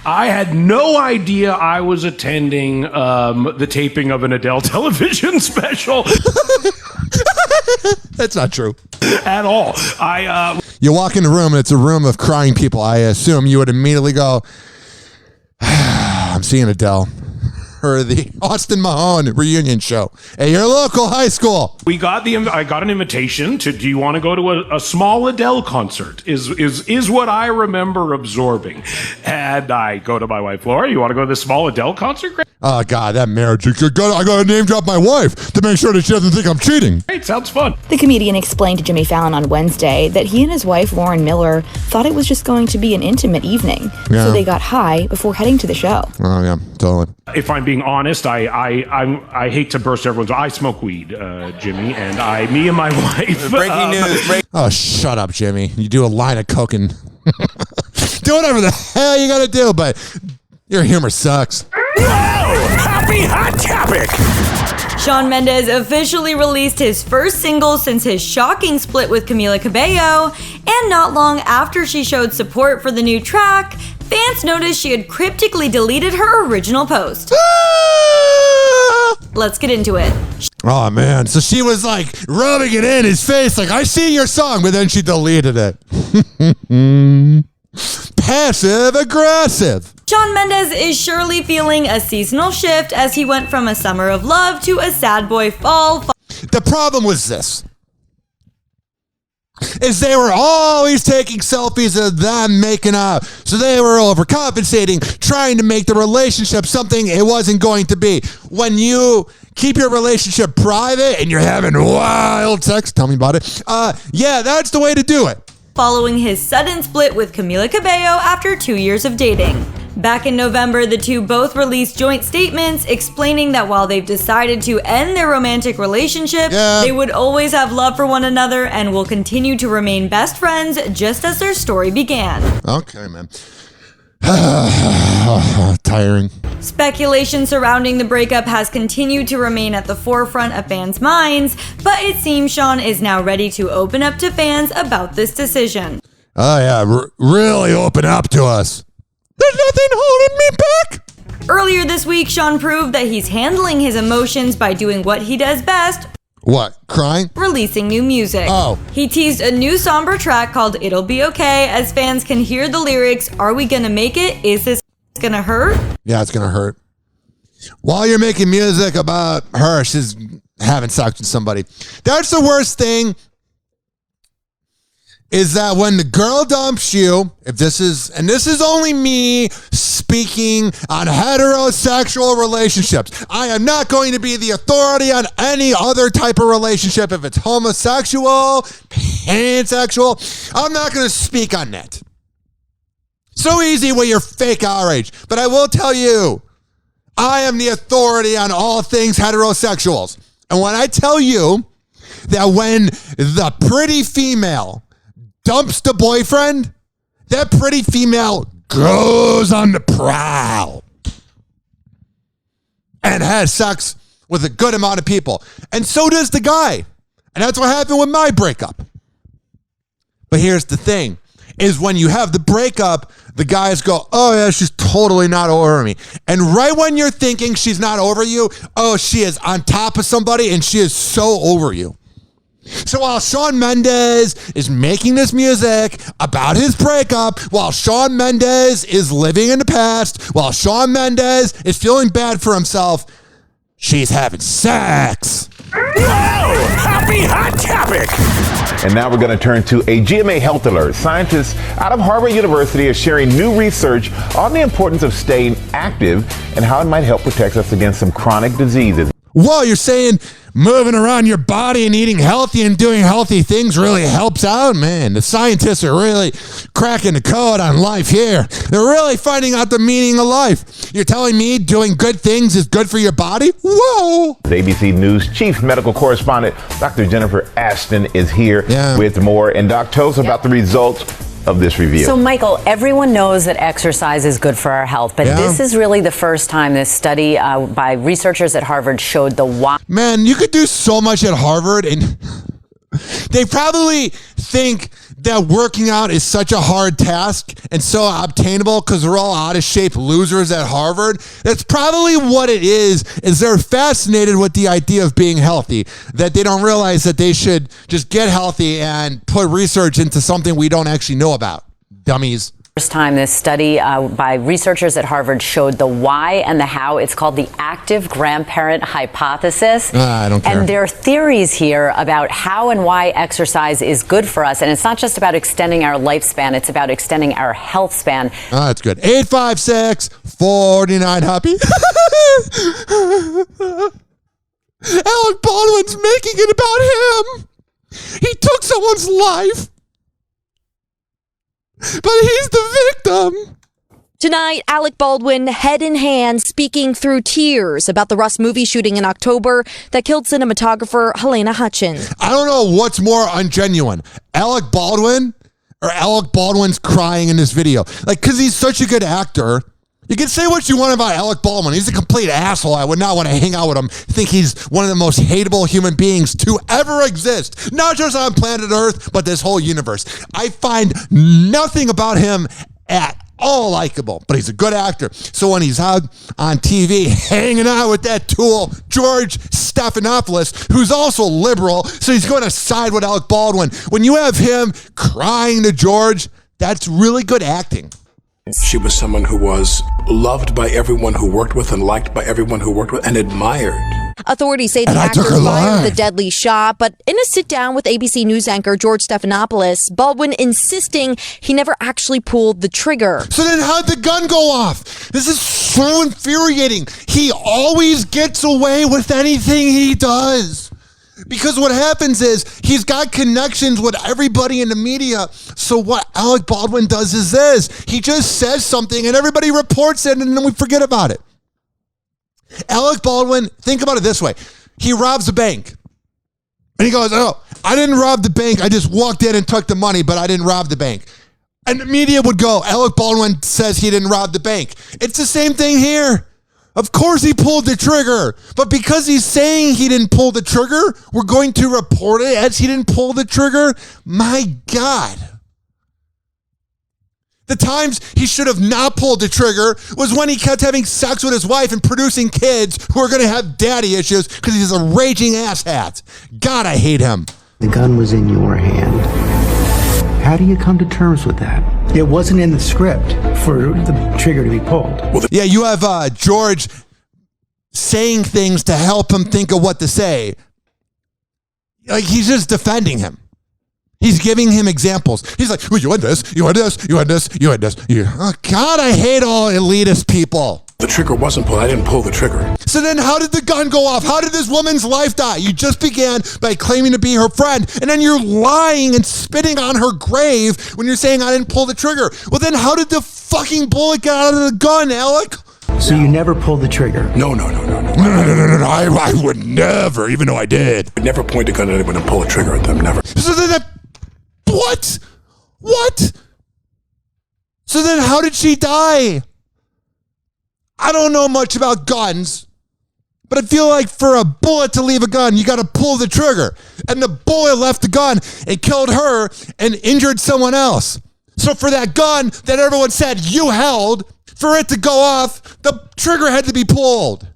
I had no idea I was attending the taping of an Adele television special. That's not true. At all. You walk in the room and it's a room of crying people. I assume you would immediately go, I'm seeing Adele. Or the Austin Mahone reunion show at your local high school. I got an invitation to, do you want to go to a small Adele concert? Is what I remember absorbing. And I go to my wife, Laura, you want to go to this small Adele concert? Great. Oh, God, that marriage. I got to name drop my wife to make sure that she doesn't think I'm cheating. Great, sounds fun. The comedian explained to Jimmy Fallon on Wednesday that he and his wife, Lauren Miller, thought it was just going to be an intimate evening. Yeah. So they got high before heading to the show. Oh, yeah, totally. If I'm being honest, I hate to burst everyone's. I smoke weed, Jimmy, and me and my wife. Breaking news. Oh, shut up, Jimmy. You do a line of coke and do whatever the hell you got to do, but your humor sucks. Happy Hot Topic! Shawn Mendes officially released his first single since his shocking split with Camila Cabello, and not long after she showed support for the new track, fans noticed she had cryptically deleted her original post. Let's get into it. Oh, man. So she was like rubbing it in his face, like, I see your song, but then she deleted it. Passive aggressive. Shawn Mendes is surely feeling a seasonal shift as he went from a summer of love to a sad boy fall. The problem was this. Is they were always taking selfies of them making up. So they were overcompensating, trying to make the relationship something it wasn't going to be. When you keep your relationship private and you're having wild sex, tell me about it. Yeah, that's the way to do it. Following his sudden split with Camila Cabello after 2 years of dating. Back in November, the two both released joint statements explaining that while they've decided to end their romantic relationship, they would always have love for one another and will continue to remain best friends just as their story began. Okay, man. Tiring. Speculation surrounding the breakup has continued to remain at the forefront of fans' minds, but it seems Shawn is now ready to open up to fans about this decision. Oh, yeah, really open up to us. There's nothing holding me back. Earlier this week, Shawn proved that he's handling his emotions by doing what he does best. What? Crying? Releasing new music. Oh. He teased a new somber track called It'll Be Okay as fans can hear the lyrics, Are we gonna make it? Is this gonna hurt? Yeah, it's gonna hurt. While you're making music about her, she's having sex with somebody. That's the worst thing. Is that when the girl dumps you, if this is only me speaking on heterosexual relationships. I am not going to be the authority on any other type of relationship. If it's homosexual, pansexual, I'm not going to speak on that. So easy with your fake outrage. But I will tell you, I am the authority on all things heterosexuals. And when I tell you that when the pretty female dumps the boyfriend, that pretty female goes on the prowl and has sex with a good amount of people. And so does the guy. And that's what happened with my breakup. But here's the thing, is when you have the breakup, the guys go, oh yeah, she's totally not over me. And right when you're thinking she's not over you, oh, she is on top of somebody and she is so over you. So while Shawn Mendes is making this music about his breakup, while Shawn Mendes is living in the past, while Shawn Mendes is feeling bad for himself, she's having sex. Whoa! Happy Hot Topic! And now we're going to turn to a GMA health alert. Scientists out of Harvard University are sharing new research on the importance of staying active and how it might help protect us against some chronic diseases. Whoa, you're saying moving around your body and eating healthy and doing healthy things really helps out? Man, the scientists are really cracking the code on life here. They're really finding out the meaning of life. You're telling me doing good things is good for your body? Whoa! ABC News chief medical correspondent Dr. Jennifer Ashton is here with more. And Doc, tell us about the results of this review. So, Michael, everyone knows that exercise is good for our health, but this is really the first time this study by researchers at Harvard showed the why. Man, you could do so much at Harvard, and they probably think that working out is such a hard task and so obtainable because they're all out of shape losers at Harvard. That's probably what it is they're fascinated with the idea of being healthy, that they don't realize that they should just get healthy and put research into something we don't actually know about. Dummies. First time this study by researchers at Harvard showed the why and the how. It's called the active grandparent hypothesis. I don't care. And there are theories here about how and why exercise is good for us. And it's not just about extending our lifespan, it's about extending our health span. Oh, that's good. 856-49-HOPPE. Alec Baldwin's making it about him. He took someone's life. But he's the victim. Tonight, Alec Baldwin, head in hand, speaking through tears about the Rust movie shooting in October that killed cinematographer Helena Hutchins. I don't know what's more ungenuine, Alec Baldwin or Alec Baldwin's crying in this video. Like, because he's such a good actor. You can say what you want about Alec Baldwin. He's a complete asshole. I would not want to hang out with him. I think he's one of the most hateable human beings to ever exist. Not just on planet Earth, but this whole universe. I find nothing about him at all likable, but he's a good actor. So when he's out on TV hanging out with that tool, George Stephanopoulos, who's also liberal, so he's going to side with Alec Baldwin. When you have him crying to George, that's really good acting. She was someone who was loved by everyone who worked with and liked by everyone who worked with and admired. Authorities say the actor fired the deadly shot, but in a sit-down with ABC News anchor George Stephanopoulos, Baldwin insisting he never actually pulled the trigger. So then how'd the gun go off? This is so infuriating. He always gets away with anything he does. Because what happens is he's got connections with everybody in the media. So what Alec Baldwin does is this. He just says something and everybody reports it and then we forget about it. Alec Baldwin, think about it this way. He robs a bank. And he goes, oh, I didn't rob the bank. I just walked in and took the money, but I didn't rob the bank. And the media would go, Alec Baldwin says he didn't rob the bank. It's the same thing here. Of course he pulled the trigger, but because he's saying he didn't pull the trigger, we're going to report it as he didn't pull the trigger? My God. The times he should have not pulled the trigger was when he kept having sex with his wife and producing kids who are going to have daddy issues because he's a raging asshat. God, I hate him. The gun was in your hand. How do you come to terms with that? It wasn't in the script for the trigger to be pulled. Yeah, you have George saying things to help him think of what to say. Like, he's just defending him. He's giving him examples. He's like, well, you had this, you had this, you had this, you had this. Oh, God, I hate all elitist people. The trigger wasn't pulled. I didn't pull the trigger. So then how did the gun go off? How did this woman's life die? You just began by claiming to be her friend, and then you're lying and spitting on her grave when you're saying I didn't pull the trigger. Well, then how did the fucking bullet get out of the gun, Alec? So you never pulled the trigger? No. I would never, even though I did. I'd never point a gun at anyone and pull a trigger at them, never. So then what? So then how did she die? I don't know much about guns, but I feel like for a bullet to leave a gun, you got to pull the trigger. And the bullet left the gun and killed her and injured someone else. So for that gun that everyone said you held, for it to go off, the trigger had to be pulled.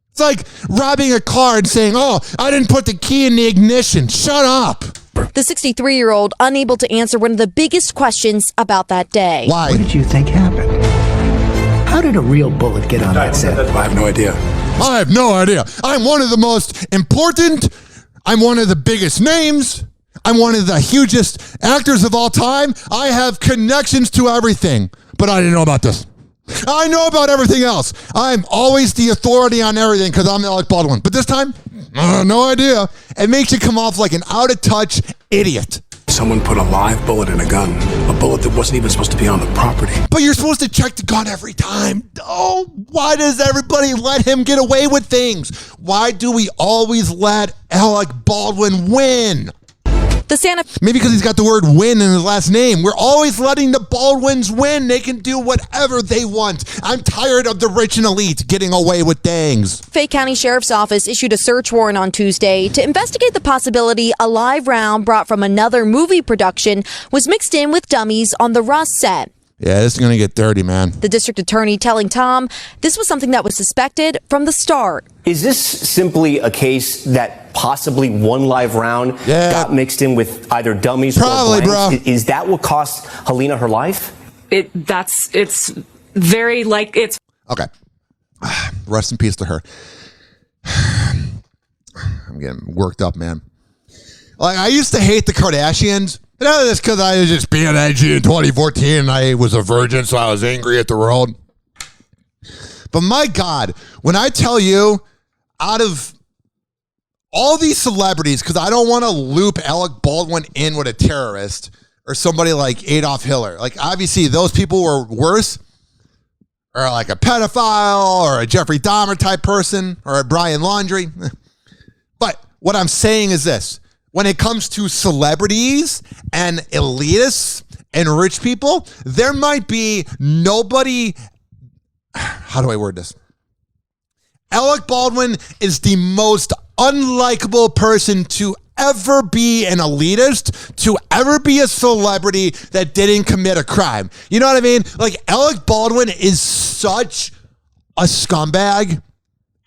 It's like robbing a car and saying, oh, I didn't put the key in the ignition. Shut up. The 63-year-old unable to answer one of the biggest questions about that day. Why? What did you think happened? How did a real bullet get on that set? I have no idea. I have no idea. I'm one of the most important. I'm one of the biggest names. I'm one of the hugest actors of all time. I have connections to everything, but I didn't know about this. I know about everything else. I'm always the authority on everything because I'm Alec Baldwin. But this time, no idea. It makes you come off like an out-of-touch idiot. Someone put a live bullet in a gun, a bullet that wasn't even supposed to be on the property. But you're supposed to check the gun every time. Oh, why does everybody let him get away with things? Why do we always let Alec Baldwin win? The Santa Maybe because he's got the word win in his last name. We're always letting the Baldwins win. They can do whatever they want. I'm tired of the rich and elite getting away with things. Fayette County Sheriff's Office issued a search warrant on Tuesday to investigate the possibility a live round brought from another movie production was mixed in with dummies on the Rust set. Yeah, this is going to get dirty, man. The district attorney telling Tom this was something that was suspected from the start. Is this simply a case that possibly one live round got mixed in with either dummies or blanks? Bro. Is that what cost Helena her life? It's very like it's. Okay. Rest in peace to her. I'm getting worked up, man. Like, I used to hate the Kardashians. You know, that's because I was just being edgy in 2014 and I was a virgin, so I was angry at the world. But my God, when I tell you, out of all these celebrities, because I don't want to loop Alec Baldwin in with a terrorist or somebody like Adolf Hitler. Like, obviously, those people were worse, or like a pedophile or a Jeffrey Dahmer type person or a Brian Laundrie. But what I'm saying is this. When it comes to celebrities and elitists and rich people, there might be nobody. How do I word this? Alec Baldwin is the most unlikable person to ever be an elitist, to ever be a celebrity that didn't commit a crime. You know what I mean? Like, Alec Baldwin is such a scumbag.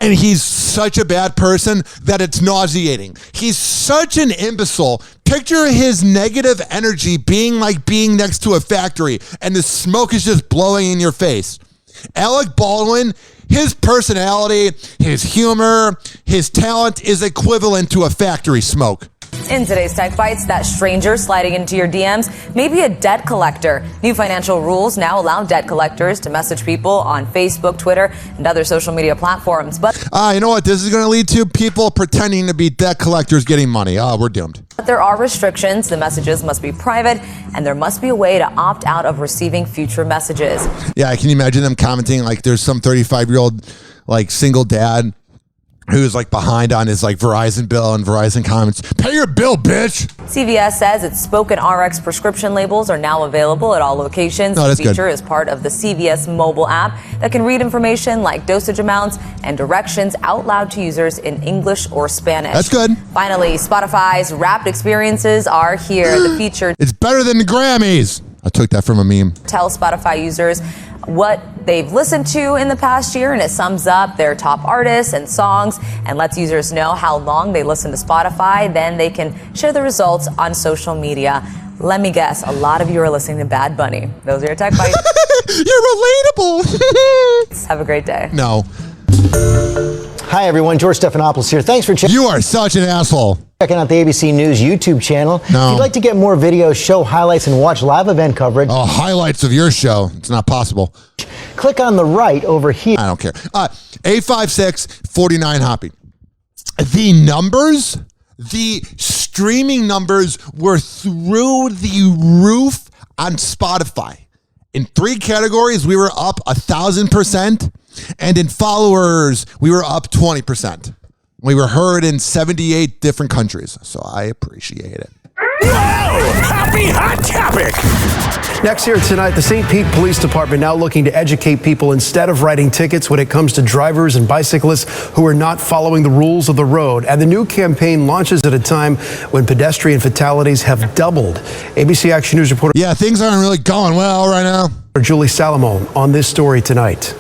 And he's such a bad person that it's nauseating. He's such an imbecile. Picture his negative energy being like being next to a factory and the smoke is just blowing in your face. Alec Baldwin, his personality, his humor, his talent is equivalent to a factory smoke. In today's Tech Bites, that stranger sliding into your DMs may be a debt collector. New financial rules now allow debt collectors to message people on Facebook, Twitter, and other social media platforms. But you know what this is going to lead to? People pretending to be debt collectors getting money. We're doomed. But there are restrictions. The messages must be private, and there must be a way to opt out of receiving future messages. Yeah, can you imagine them commenting like there's some 35-year-old like single dad who's like behind on his like Verizon bill and Verizon comments, pay your bill, bitch. CVS says its spoken RX prescription labels are now available at all locations. Oh, the that's feature good. is part of the CVS mobile app that can read information like dosage amounts and directions out loud to users in English or Spanish. That's good. Finally, Spotify's Wrapped experiences are here. The feature It's better than the Grammys. I took that from a meme. tells Spotify users what they've listened to in the past year, and it sums up their top artists and songs and lets users know how long they listen to Spotify. Then they can share the results on social media. Let me guess, a lot of you are listening to Bad Bunny. Those are your Tech Bites. You're relatable. Have a great day. No. Hi, everyone. George Stephanopoulos here. Thanks for checking. You are such an asshole. Checking out the ABC News YouTube channel. No. If you'd like to get more videos, show highlights, and watch live event coverage. Oh, highlights of your show. It's not possible. Click on the right over here. I don't care. 856-49 Hoppe. The numbers, the streaming numbers were through the roof on Spotify. In 3 categories, we were up 1,000%. And in followers, we were up 20%. We were heard in 78 different countries. So I appreciate it. Happy Hot Topic! Next here tonight, the St. Pete Police Department now looking to educate people instead of writing tickets when it comes to drivers and bicyclists who are not following the rules of the road. And the new campaign launches at a time when pedestrian fatalities have doubled. ABC Action News reporter. Yeah, things aren't really going well right now. Julie Salamone on this story tonight.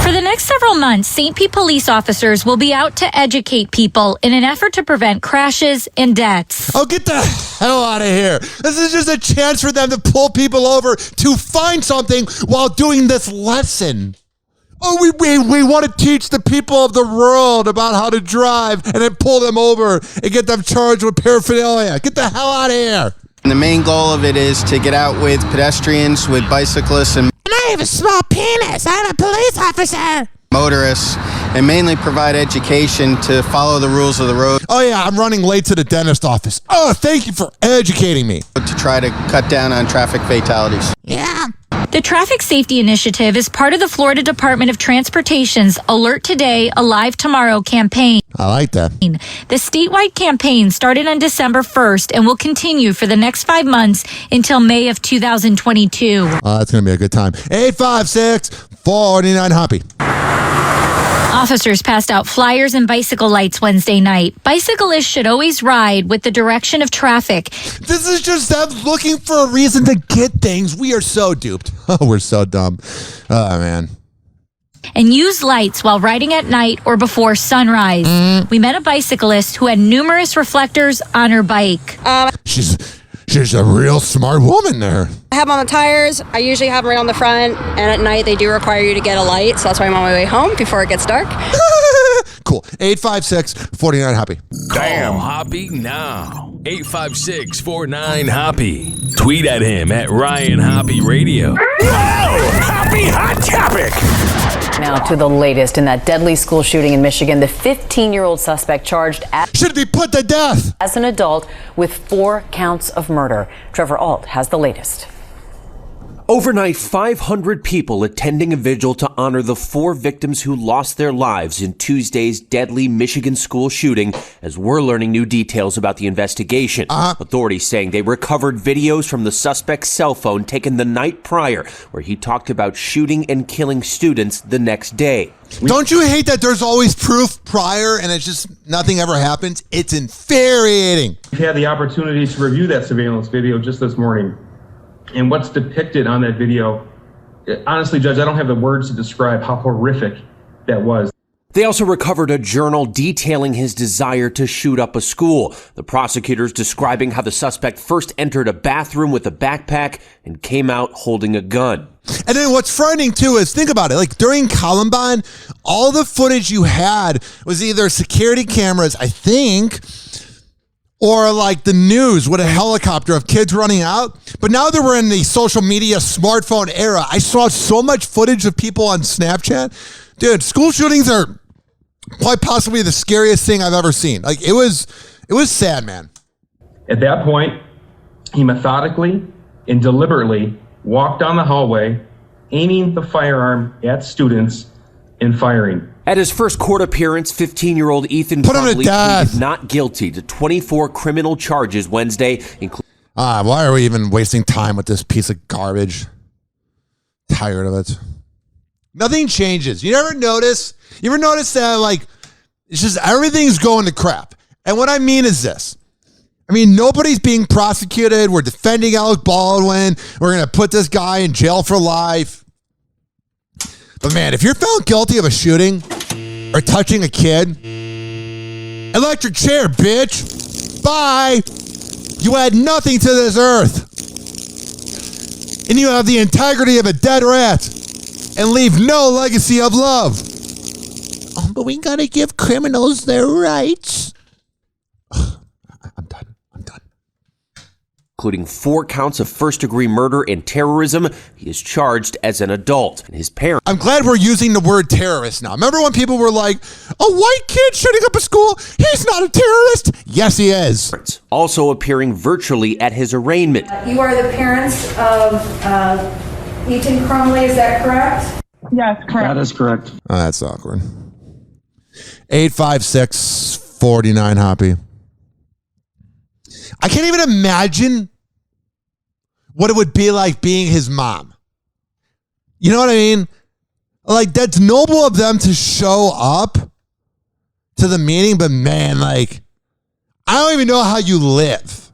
For the next several months, St. Pete police officers will be out to educate people in an effort to prevent crashes and deaths. Oh, get the hell out of here. This is just a chance for them to pull people over to find something while doing this lesson. Oh, we want to teach the people of the world about how to drive and then pull them over and get them charged with paraphernalia. Get the hell out of here. And the main goal of it is to get out with pedestrians, with bicyclists, and I have a small penis. I'm a police officer. Motorists, and mainly provide education to follow the rules of the road. Oh, yeah, I'm running late to the dentist office. Oh, thank you for educating me. To try to cut down on traffic fatalities. Yeah. The Traffic Safety Initiative is part of the Florida Department of Transportation's Alert Today, Alive Tomorrow campaign. I like that. The statewide campaign started on December 1st and will continue for the next 5 months until May of 2022. That's going to be a good time. 856-49-HOPPE. Officers passed out flyers and bicycle lights Wednesday night. Bicyclists should always ride with the direction of traffic. This is just them looking for a reason to get things. We are so duped. Oh, we're so dumb. Oh, man. And use lights while riding at night or before sunrise. We met a bicyclist who had numerous reflectors on her bike. She's a real smart woman there. I have them on the tires. I usually have them right on the front. And at night, they do require you to get a light. So that's why I'm on my way home before it gets dark. Cool. 856-49-HOPPE. Damn. Hoppe now. 856-49-HOPPE. Tweet at him at Ryan Hoppe Radio. Happy Hot Topic. Now to the latest in that deadly school shooting in Michigan. The 15-year-old suspect charged should be put to death as an adult with 4 counts of murder. Trevor Ault has the latest. Overnight, 500 people attending a vigil to honor the 4 victims who lost their lives in Tuesday's deadly Michigan school shooting, as we're learning new details about the investigation. Authorities saying they recovered videos from the suspect's cell phone taken the night prior, where he talked about shooting and killing students the next day. Don't you hate that there's always proof prior and it's just nothing ever happens? It's infuriating. We've had the opportunity to review that surveillance video just this morning. And what's depicted on that video, honestly, Judge, I don't have the words to describe how horrific that was. They also recovered a journal detailing his desire to shoot up a school. The prosecutors describing how the suspect first entered a bathroom with a backpack and came out holding a gun. And then what's frightening too is, think about it, like during Columbine, all the footage you had was either security cameras, I think, or like the news with a helicopter of kids running out. But now that we're in the social media smartphone era, I saw so much footage of people on Snapchat. Dude, school shootings are quite possibly the scariest thing I've ever seen. Like it was sad, man. At that point, he methodically and deliberately walked down the hallway, aiming the firearm at students and firing. At his first court appearance, 15-year-old Ethan Crumley pleaded not guilty to 24 criminal charges Wednesday, including... Why are we even wasting time with this piece of garbage? Tired of it. Nothing changes. You ever notice that, like, it's just everything's going to crap. And what I mean is this. I mean, nobody's being prosecuted. We're defending Alec Baldwin. We're going to put this guy in jail for life. But man, if you're found guilty of a shooting or touching a kid, electric chair, bitch. Bye. You add nothing to this earth. And you have the integrity of a dead rat and leave no legacy of love. Oh, but we gotta give criminals their rights. I'm done. Including 4 counts of first-degree murder and terrorism. He is charged as an adult. And his parents... I'm glad we're using the word terrorist now. Remember when people were like, a white kid shooting up a school? He's not a terrorist. Yes, he is. Also appearing virtually at his arraignment. You are the parents of Ethan Crumley, is that correct? Yes, correct. That is correct. Oh, that's awkward. 856-49-HOPPE. I can't even imagine what it would be like being his mom. You know what I mean? Like, that's noble of them to show up to the meeting, but man, like, I don't even know how you live.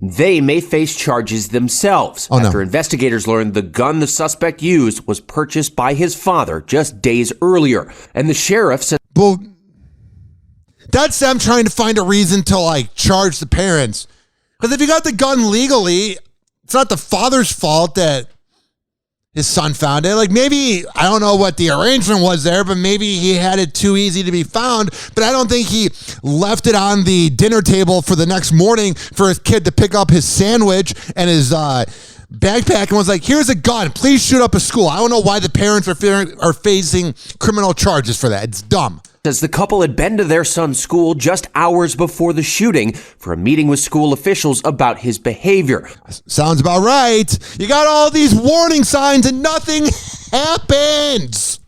They may face charges themselves after investigators learned the gun the suspect used was purchased by his father just days earlier. And the sheriff said... Well, that's them trying to find a reason to, like, charge the parents. Because if you got the gun legally, it's not the father's fault that his son found it. Like maybe, I don't know what the arrangement was there, but maybe he had it too easy to be found. But I don't think he left it on the dinner table for the next morning for his kid to pick up his sandwich and his backpack and was like, here's a gun. Please shoot up a school. I don't know why the parents are facing criminal charges for that. It's dumb. Says the couple had been to their son's school just hours before the shooting for a meeting with school officials about his behavior. Sounds about right. You got all these warning signs and nothing happens.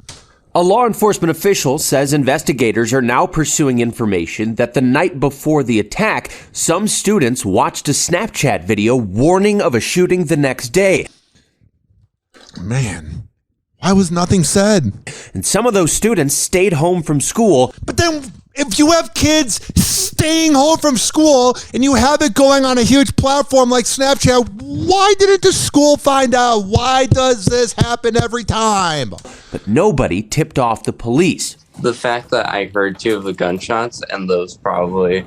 A law enforcement official says investigators are now pursuing information that the night before the attack, some students watched a Snapchat video warning of a shooting the next day. Man. Why was nothing said? And some of those students stayed home from school. But then if you have kids staying home from school and you have it going on a huge platform like Snapchat, why didn't the school find out? Why does this happen every time? But nobody tipped off the police. The fact that I heard 2 of the gunshots and those probably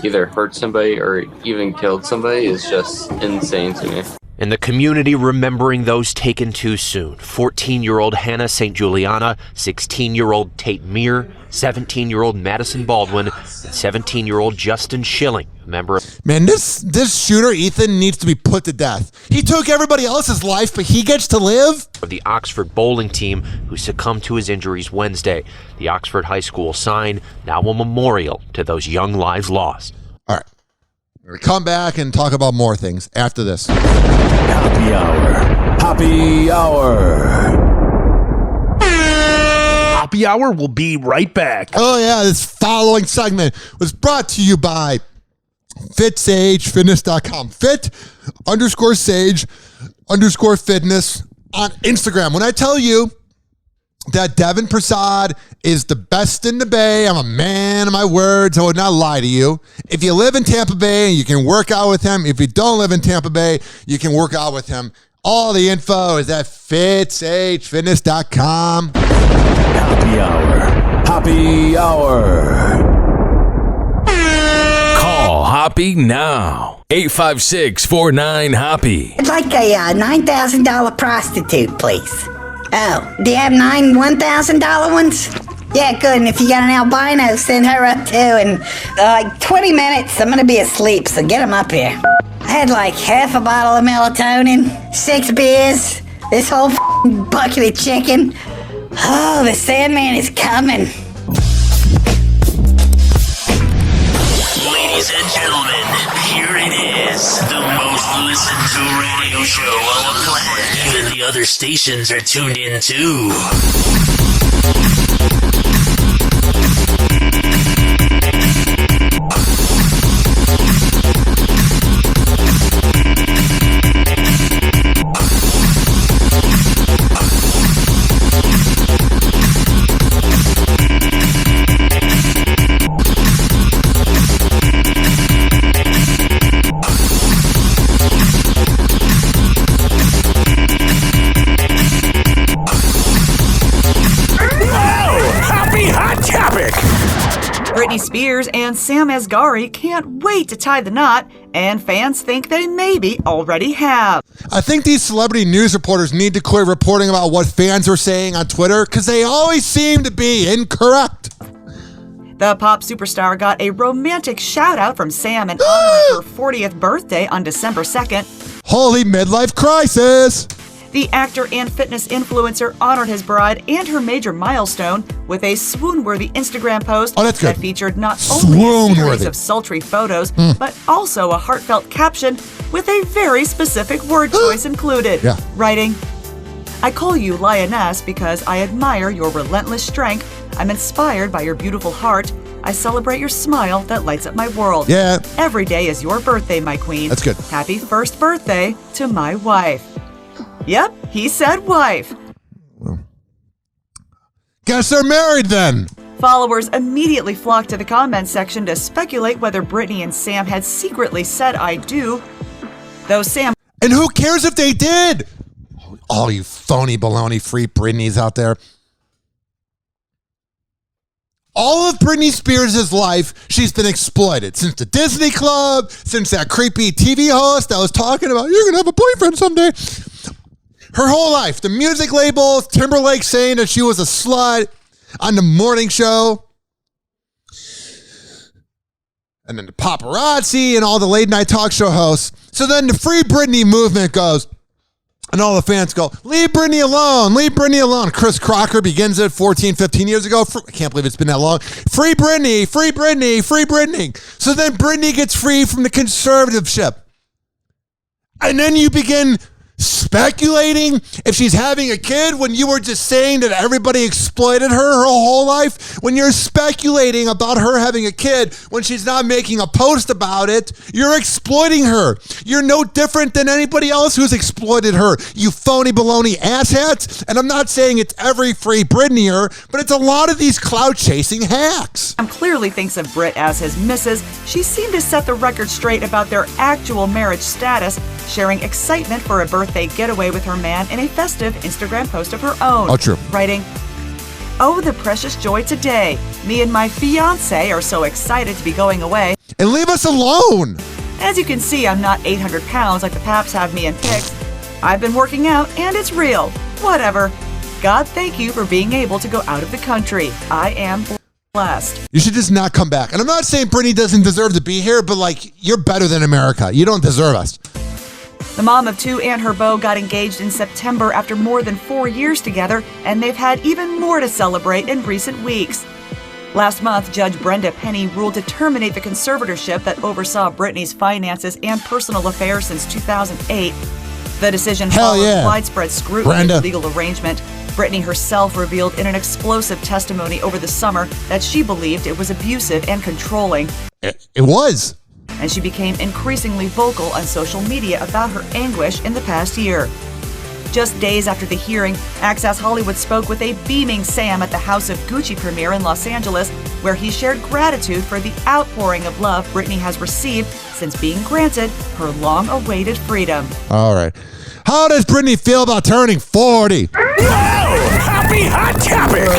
either hurt somebody or even killed somebody is just insane to me. And the community remembering those taken too soon. 14-year-old Hannah St. Juliana, 16-year-old Tate Meir, 17-year-old Madison Baldwin, and 17-year-old Justin Schilling, a member of... Man, this shooter, Ethan, needs to be put to death. He took everybody else's life, but he gets to live? ...of the Oxford bowling team who succumbed to his injuries Wednesday. The Oxford High School sign, now a memorial to those young lives lost. All right. We're going to come back and talk about more things after this. Happy Hour. Happy Hour. Happy Hour will be right back. Oh, yeah. This following segment was brought to you by FitSageFitness.com. Fit_Sage_Fitness on Instagram. When I tell you that Devin Prasad is the best in the Bay, I'm a man of my words. I would not lie to you. If you live in Tampa Bay, you can work out with him. If you don't live in Tampa Bay, you can work out with him. All the info is at FitSageFitness.com. Happy Hour. Happy Hour. Call Hoppe now. 856-49-HOPPE. I'd like a $9,000 prostitute, please. Oh, do you have 9 $1,000 ones? Yeah, good. And if you got an albino, send her up too. And like 20 minutes, I'm going to be asleep, so get them up here. I had like half a bottle of melatonin, 6 beers, this whole bucket of chicken. Oh, the Sandman is coming. Ladies and gentlemen, here it is, the most listened to radio show on the planet. Even the other stations are tuned in too. Britney Spears and Sam Asghari can't wait to tie the knot, and fans think they maybe already have. I think these celebrity news reporters need to quit reporting about what fans are saying on Twitter because they always seem to be incorrect. The pop superstar got a romantic shout-out from Sam in honor of her 40th birthday on December 2nd. Holy midlife crisis! The actor and fitness influencer honored his bride and her major milestone with a swoon-worthy Instagram post that featured not only a series of sultry photos, but also a heartfelt caption with a very specific word choice included. Writing, I call you Lioness because I admire your relentless strength. I'm inspired by your beautiful heart. I celebrate your smile that lights up my world. Every day is your birthday, my queen. That's good. Happy first birthday to my wife. Yep, he said wife. Guess they're married then. Followers immediately flocked to the comments section to speculate whether Britney and Sam had secretly said I do. Though Sam... And who cares if they did? All you phony baloney free Britneys out there. All of Britney Spears' life, she's been exploited. Since the Disney Club, since that creepy TV host that was talking about, you're going to have a boyfriend someday. Her whole life, the music labels, Timberlake saying that she was a slut on the morning show. And then the paparazzi and all the late night talk show hosts. So then the Free Britney movement goes, and all the fans go, leave Britney alone, leave Britney alone. Chris Crocker begins it 14, 15 years ago. I can't believe it's been that long. Free Britney, free Britney, free Britney. So then Britney gets free from the conservatorship. And then you begin speculating if she's having a kid when you were just saying that everybody exploited her whole life. When you're speculating about her having a kid when she's not making a post about it, you're exploiting her. You're no different than anybody else who's exploited her, you phony baloney asshats. And I'm not saying it's every Free Britneyer, but it's a lot of these clout chasing hacks. Clearly thinks of Brit as his missus. She seemed to set the record straight about their actual marriage status, sharing excitement for a birthday getaway with her man in a festive Instagram post of her own. Oh, true. Writing, "Oh, the precious joy today. Me and my fiancé are so excited to be going away. And leave us alone." As you can see, I'm not 800 pounds like the Paps have me in pics. I've been working out and it's real. Whatever. God, thank you for being able to go out of the country. I am blessed. You should just not come back. And I'm not saying Britney doesn't deserve to be here, but like, you're better than America. You don't deserve us. The mom of two and her beau got engaged in September after more than 4 years together, and they've had even more to celebrate in recent weeks. Last month, Judge Brenda Penny ruled to terminate the conservatorship that oversaw Britney's finances and personal affairs since 2008. The decision followed widespread scrutiny of the legal arrangement. Britney herself revealed in an explosive testimony over the summer that she believed it was abusive and controlling. It was. And she became increasingly vocal on social media about her anguish in the past year. Just days after the hearing, Access Hollywood spoke with a beaming Sam at the House of Gucci premiere in Los Angeles, where he shared gratitude for the outpouring of love Britney has received since being granted her long-awaited freedom. All right. How does Britney feel about turning 40? Whoa! Happy Hot Topic!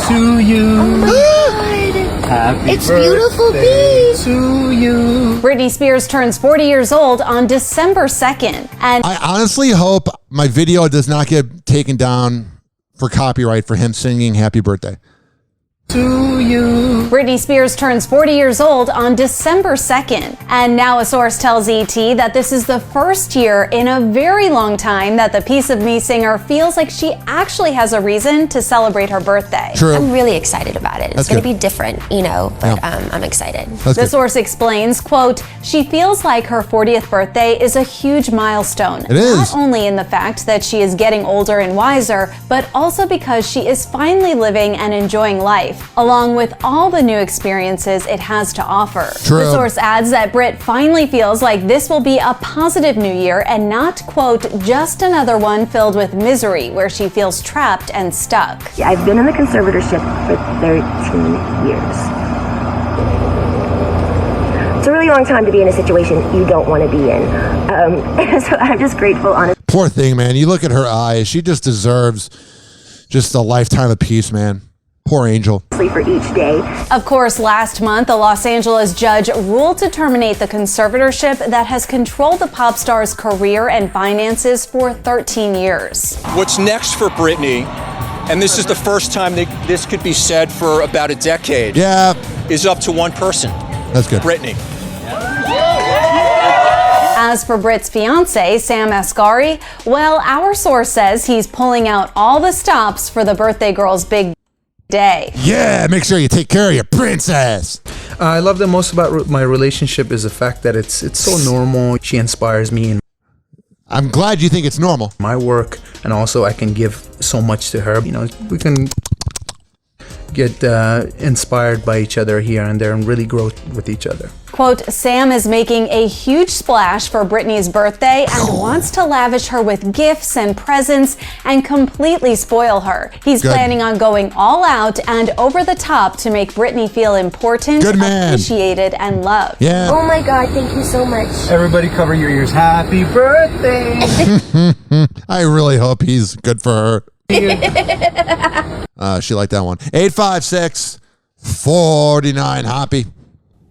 To you. Happy it's beautiful to you. Britney Spears turns 40 years old on December 2nd. And I honestly hope my video does not get taken down for copyright for him singing Happy Birthday. To you. Britney Spears turns 40 years old on December 2nd. And now a source tells ET that this is the first year in a very long time that the Piece of Me singer feels like she actually has a reason to celebrate her birthday. True. I'm really excited about it. It's going to be different, you know, but I'm excited. The source explains, quote, she feels like her 40th birthday is a huge milestone. It is. Not only in the fact that she is getting older and wiser, but also because she is finally living and enjoying life, along with all the new experiences it has to offer. True. The source adds that Brit finally feels like this will be a positive new year and not, quote, just another one filled with misery where she feels trapped and stuck. I've been in the conservatorship for 13 years. It's a really long time to be in a situation you don't want to be in. So I'm just grateful, honestly. Poor thing, man. You look at her eyes. She just deserves just a lifetime of peace, man. Poor angel. For each day. Of course, last month, a Los Angeles judge ruled to terminate the conservatorship that has controlled the pop star's career and finances for 13 years. What's next for Britney, and this is the first time that this could be said for about a decade, is up to one person. That's good. Britney. As for Brit's fiancé, Sam Asghari, well, our source says he's pulling out all the stops for the birthday girl's big day. Yeah, make sure you take care of your princess. I love the most about my relationship is the fact that it's so normal. She inspires me, and I'm glad you think it's normal. My work, and also I can give so much to her. You know, we can get inspired by each other here and there and really grow with each other. Quote, Sam is making a huge splash for Britney's birthday and wants to lavish her with gifts and presents and completely spoil her. He's planning on going all out and over the top to make Britney feel important, appreciated, and loved. Yeah. Oh my God, thank you so much. Everybody cover your ears. Happy birthday. I really hope he's good for her. She liked that one. 856-49 Hoppe.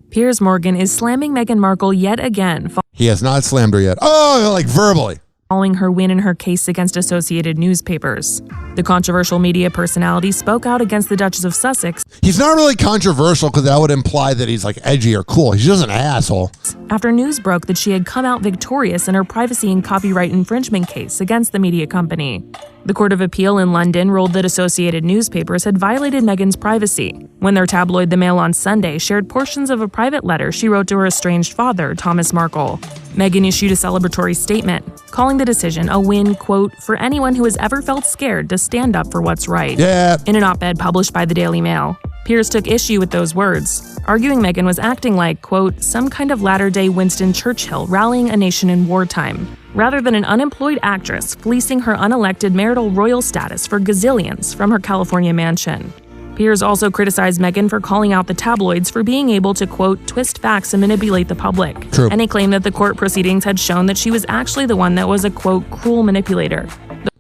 Piers Morgan is slamming Meghan Markle yet again. He has not slammed her yet. Oh, like verbally. following her win in her case against Associated Newspapers. The controversial media personality spoke out against the Duchess of Sussex. He's not really controversial because that would imply that he's like edgy or cool. He's just an asshole. After news broke that she had come out victorious in her privacy and copyright infringement case against the media company. The Court of Appeal in London ruled that Associated Newspapers had violated Meghan's privacy when their tabloid The Mail on Sunday shared portions of a private letter she wrote to her estranged father, Thomas Markle. Meghan issued a celebratory statement, calling the decision a win, quote, for anyone who has ever felt scared to stand up for what's right. Yeah. In an op-ed published by the Daily Mail, Piers took issue with those words, arguing Meghan was acting like, quote, some kind of latter-day Winston Churchill rallying a nation in wartime, rather than an unemployed actress fleecing her unelected marital royal status for gazillions from her California mansion. Piers also criticized Meghan for calling out the tabloids for being able to, quote, twist facts and manipulate the public. True. And he claimed that the court proceedings had shown that she was actually the one that was a, quote, cruel manipulator.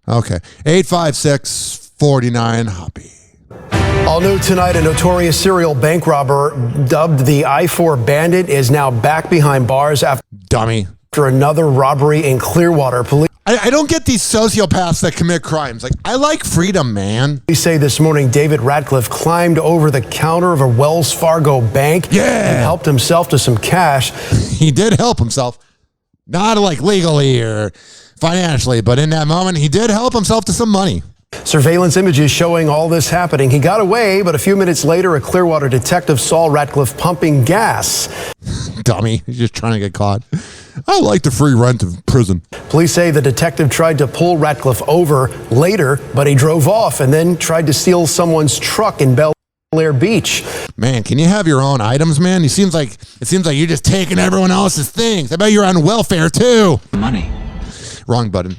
Okay. 856-49 Hoppe. All new tonight, a notorious serial bank robber dubbed the I-4 Bandit is now back behind bars after another robbery in Clearwater. Police I don't get these sociopaths that commit crimes. Like, I like freedom, man. Police say this morning David Ratcliffe climbed over the counter of a Wells Fargo bank and helped himself to some cash. He did help himself. Not like legally or financially, but in that moment, he did help himself to some money. Surveillance images showing all this happening. He got away, but a few minutes later, a Clearwater detective saw Ratcliffe pumping gas. Dummy. He's just trying to get caught. I like the free rent of prison. Police say the detective tried to pull Ratcliffe over later, but he drove off and then tried to steal someone's truck in Bel Air Beach. Man, can you have your own items, man? It seems like you're just taking everyone else's things. I bet you're on welfare too. Money. Wrong button.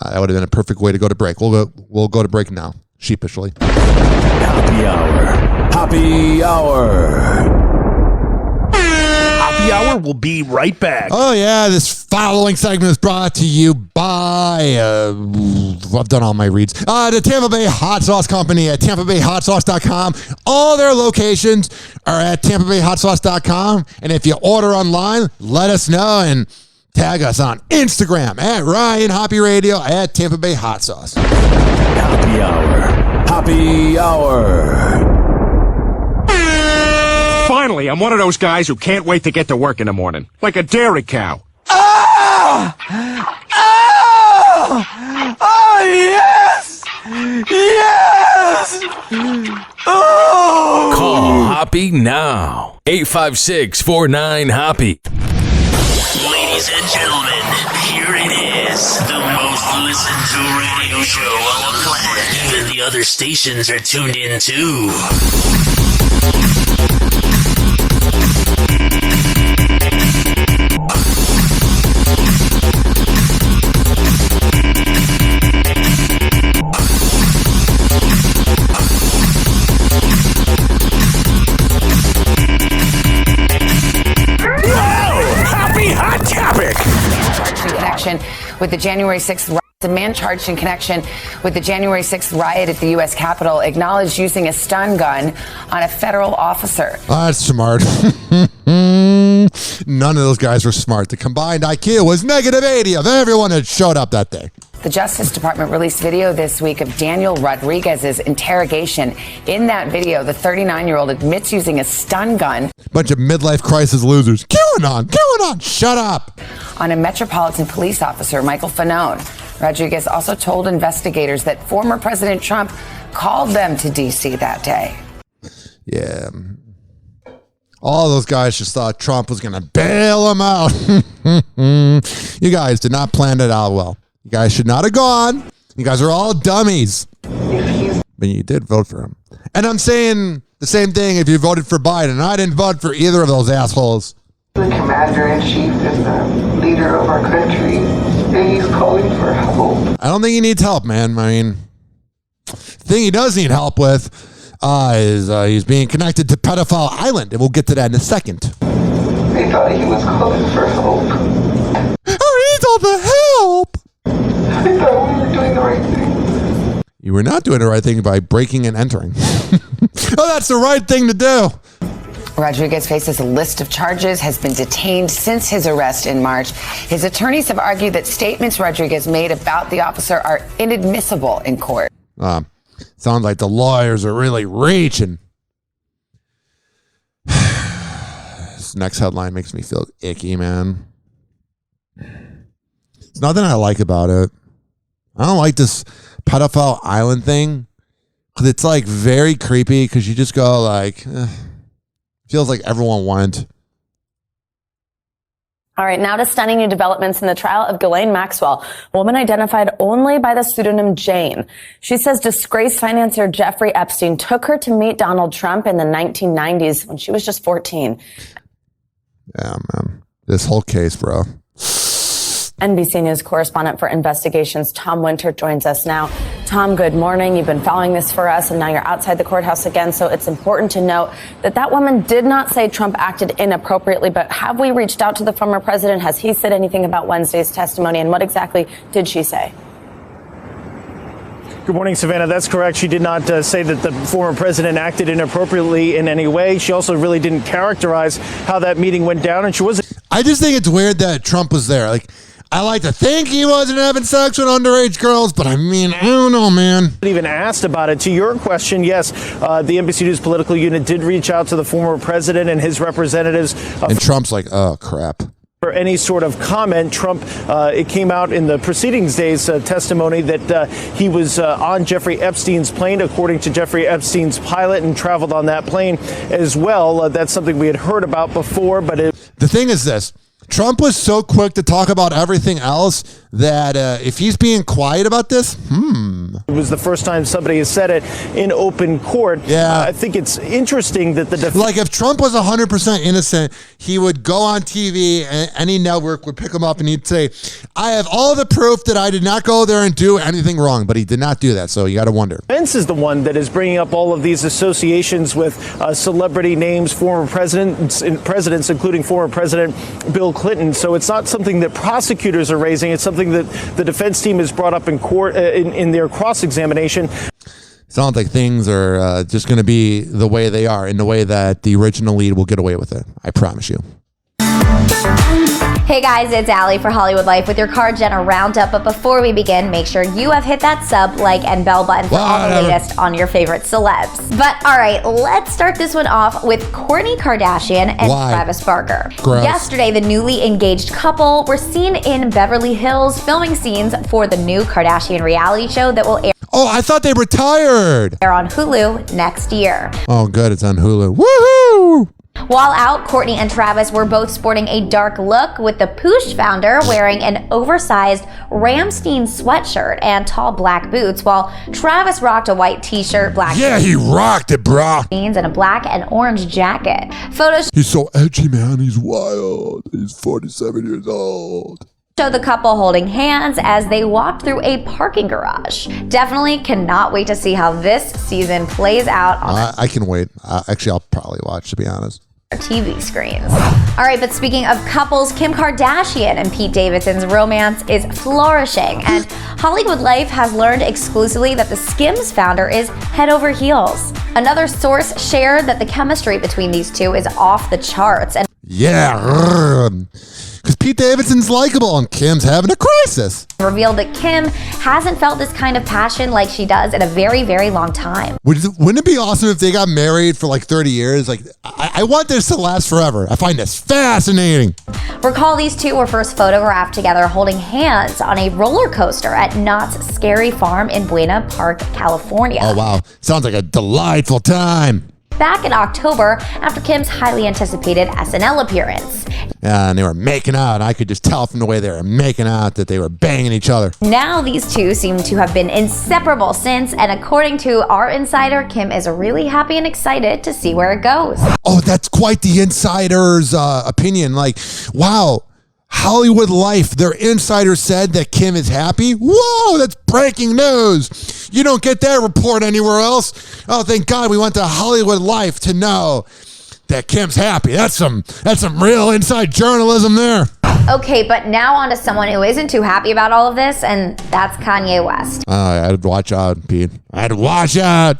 That would have been a perfect way to go to break. We'll go to break now, sheepishly. Hoppe Hour. Hoppe Hour. Hoppe Hour will be right back. Oh, yeah. This following segment is brought to you by, I've done all my reads, the Tampa Bay Hot Sauce Company at TampaBayHotSauce.com. All their locations are at TampaBayHotSauce.com. And if you order online, let us know and tag us on Instagram at Ryan Hoppe Radio at Tampa Bay Hot Sauce. Hoppe Hour. Hoppe Hour. Finally, I'm one of those guys who can't wait to get to work in the morning. Like a dairy cow. Oh! Oh! Oh, yes! Yes! Oh! Call Hoppe now. 856-49-HOPPE. Ladies and gentlemen, here it is. The most listened to radio show on the planet. Even the other stations are tuned in too. Connection with the January 6th riot. The man charged in connection with the January 6th riot at the U.S. Capitol acknowledged using a stun gun on a federal officer. Oh, that's smart. None of those guys were smart. The combined IQ was -80 of everyone that showed up that day. The Justice Department released video this week of Daniel Rodriguez's interrogation. In that video, the 39-year-old admits using a stun gun. Bunch of midlife crisis losers. QAnon, shut up. On a Metropolitan Police officer, Michael Fanone. Rodriguez also told investigators that former President Trump called them to D.C. that day. Yeah. All those guys just thought Trump was going to bail them out. You guys did not plan it out well. You guys should not have gone. You guys are all dummies. But you did vote for him. And I'm saying the same thing if you voted for Biden. I didn't vote for either of those assholes. The commander-in-chief is the leader of our country, and he's calling for help. I don't think he needs help, man. I mean, the thing he does need help with is he's being connected to Pedophile Island, and we'll get to that in a second. They thought he was calling for help. Oh, he needs all the help! I thought we were doing the right thing. You were not doing the right thing by breaking and entering. Oh, that's the right thing to do. Rodriguez faces a list of charges, has been detained since his arrest in March. His attorneys have argued that statements Rodriguez made about the officer are inadmissible in court. Sounds like the lawyers are really reaching. This next headline makes me feel icky, man. There's nothing I like about it. I don't like this pedophile island thing. Because it's like very creepy because you just go like, feels like everyone went. All right, now to stunning new developments in the trial of Ghislaine Maxwell, a woman identified only by the pseudonym Jane. She says disgraced financier Jeffrey Epstein took her to meet Donald Trump in the 1990s when she was just 14. Yeah, man. This whole case, bro. NBC News correspondent for investigations Tom Winter joins us now. Tom, good morning. You've been following this for us, and now you're outside the courthouse again, so it's important to note that that woman did not say Trump acted inappropriately, but have we reached out to the former president? Has he said anything about Wednesday's testimony, and what exactly did she say? Good morning, Savannah. That's correct. She did not say that the former president acted inappropriately in any way. She also really didn't characterize how that meeting went down, and she wasn't. I just think it's weird that Trump was there. Like, I like to think he wasn't having sex with underage girls, but I mean, I don't know, man. Even asked about it. To your question, yes, the NBC News political unit did reach out to the former president and his representatives. And Trump's like, oh, crap. For any sort of comment. Trump, it came out in the proceedings day's testimony that he was on Jeffrey Epstein's plane, according to Jeffrey Epstein's pilot, and traveled on that plane as well. That's something we had heard about before, but the thing is this. Trump was so quick to talk about everything else that if he's being quiet about this, It was the first time somebody has said it in open court. Yeah. I think it's interesting that like if Trump was 100% innocent, he would go on TV and any network would pick him up and he'd say, I have all the proof that I did not go there and do anything wrong, but he did not do that. So you got to wonder. Pence is the one that is bringing up all of these associations with celebrity names, former presidents, including former President Bill Clinton. So it's not something that prosecutors are raising. It's something that the defense team has brought up in court in their cross-examination. Sounds like things are just going to be the way they are, in the way that the original lead will get away with it. I promise you. Hey guys, it's Allie for Hollywood Life with your Car Jenna Roundup. But before we begin, make sure you have hit that sub, like, and bell button for all the latest on your favorite celebs. But all right, let's start this one off with Kourtney Kardashian and Travis Barker. Gross. Yesterday, the newly engaged couple were seen in Beverly Hills filming scenes for the new Kardashian reality show that will air. Oh, I thought they retired. Air on Hulu next year. Oh, good. It's on Hulu. Woohoo! While out, Kourtney and Travis were both sporting a dark look, with the Poosh founder wearing an oversized Ramstein sweatshirt and tall black boots, while Travis rocked a white t-shirt, black he rocked it, brah. jeans, and a black and orange jacket. Photos He's so edgy, man. He's wild. He's 47 years old. show the couple holding hands as they walked through a parking garage. Definitely cannot wait to see how this season plays out on I can wait. Actually, I'll probably watch, to be honest. TV screens. All right, but speaking of couples, Kim Kardashian and Pete Davidson's romance is flourishing, and Hollywood Life has learned exclusively that the Skims founder is head over heels. Another source shared that the chemistry between these two is off the charts, and because Pete Davidson's likable and Kim's having a crisis. Revealed that Kim hasn't felt this kind of passion like she does in a very, very long time. Wouldn't it be awesome if they got married for like 30 years? Like, I want this to last forever. I find this fascinating. Recall these two were first photographed together holding hands on a roller coaster at Knott's Scary Farm in Buena Park, California. Oh, wow. Sounds like a delightful time. Back in October, after Kim's highly anticipated SNL appearance. Yeah, and they were making out. I could just tell from the way they were making out that they were banging each other. Now these two seem to have been inseparable since, and according to our insider, Kim is really happy and excited to see where it goes. Oh, that's quite the insider's opinion. Like, wow. Hollywood Life, their insider said that Kim is happy. Whoa, that's breaking news. You don't get that report anywhere else. Oh, thank God we went to Hollywood Life to know that Kim's happy. That's some real inside journalism there. Okay, but now on to someone who isn't too happy about all of this, and that's Kanye West. I had to watch out, Pete. I had to watch out.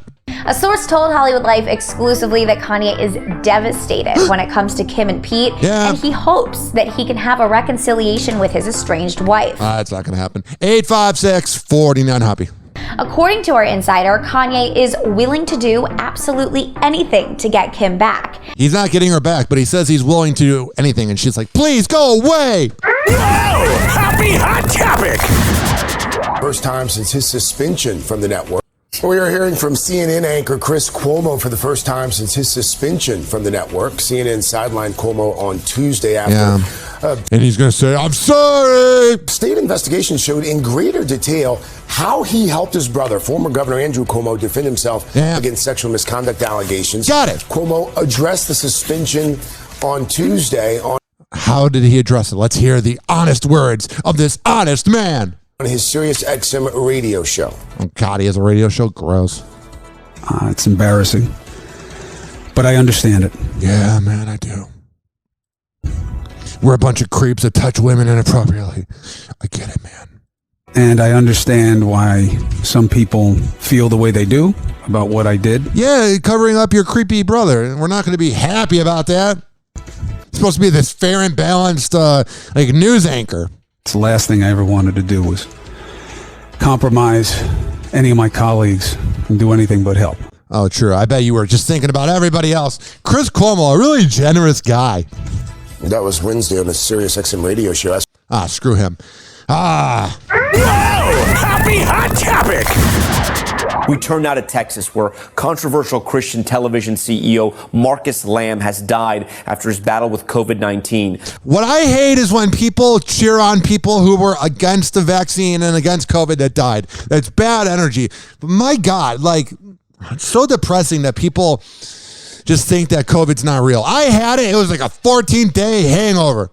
A source told Hollywood Life exclusively that Kanye is devastated when it comes to Kim and Pete, and he hopes that he can have a reconciliation with his estranged wife. That's not going to happen. 856-49-HOPPE. According to our insider, Kanye is willing to do absolutely anything to get Kim back. He's not getting her back, but he says he's willing to do anything, and she's like, please go away. Happy Hot Topic. First time since his suspension from the network. We are hearing from CNN anchor Chris Cuomo for the first time since his suspension from the network. CNN sidelined Cuomo on Tuesday after... and he's going to say, I'm sorry. State investigation showed in greater detail how he helped his brother, former Governor Andrew Cuomo, defend himself against sexual misconduct allegations. Got it. Cuomo addressed the suspension on Tuesday. How did he address it? Let's hear the honest words of this honest man. On his Sirius XM radio show. Oh, God, he has a radio show? Gross. It's embarrassing. But I understand it. Yeah, man, I do. We're a bunch of creeps that touch women inappropriately. I get it, man. And I understand why some people feel the way they do about what I did. Yeah, covering up your creepy brother. We're not going to be happy about that. It's supposed to be this fair and balanced news anchor. It's the last thing I ever wanted to do was compromise any of my colleagues and do anything but help. Oh, true. I bet you were just thinking about everybody else. Chris Cuomo, a really generous guy. That was Wednesday on the Sirius XM radio show. Screw him. Happy Hot Topic. We turn now to Texas, where controversial Christian television CEO Marcus Lamb has died after his battle with COVID-19. What I hate is when people cheer on people who were against the vaccine and against COVID that died. That's bad energy. But my God, it's so depressing that people just think that COVID's not real. I had it. It was like a 14-day hangover.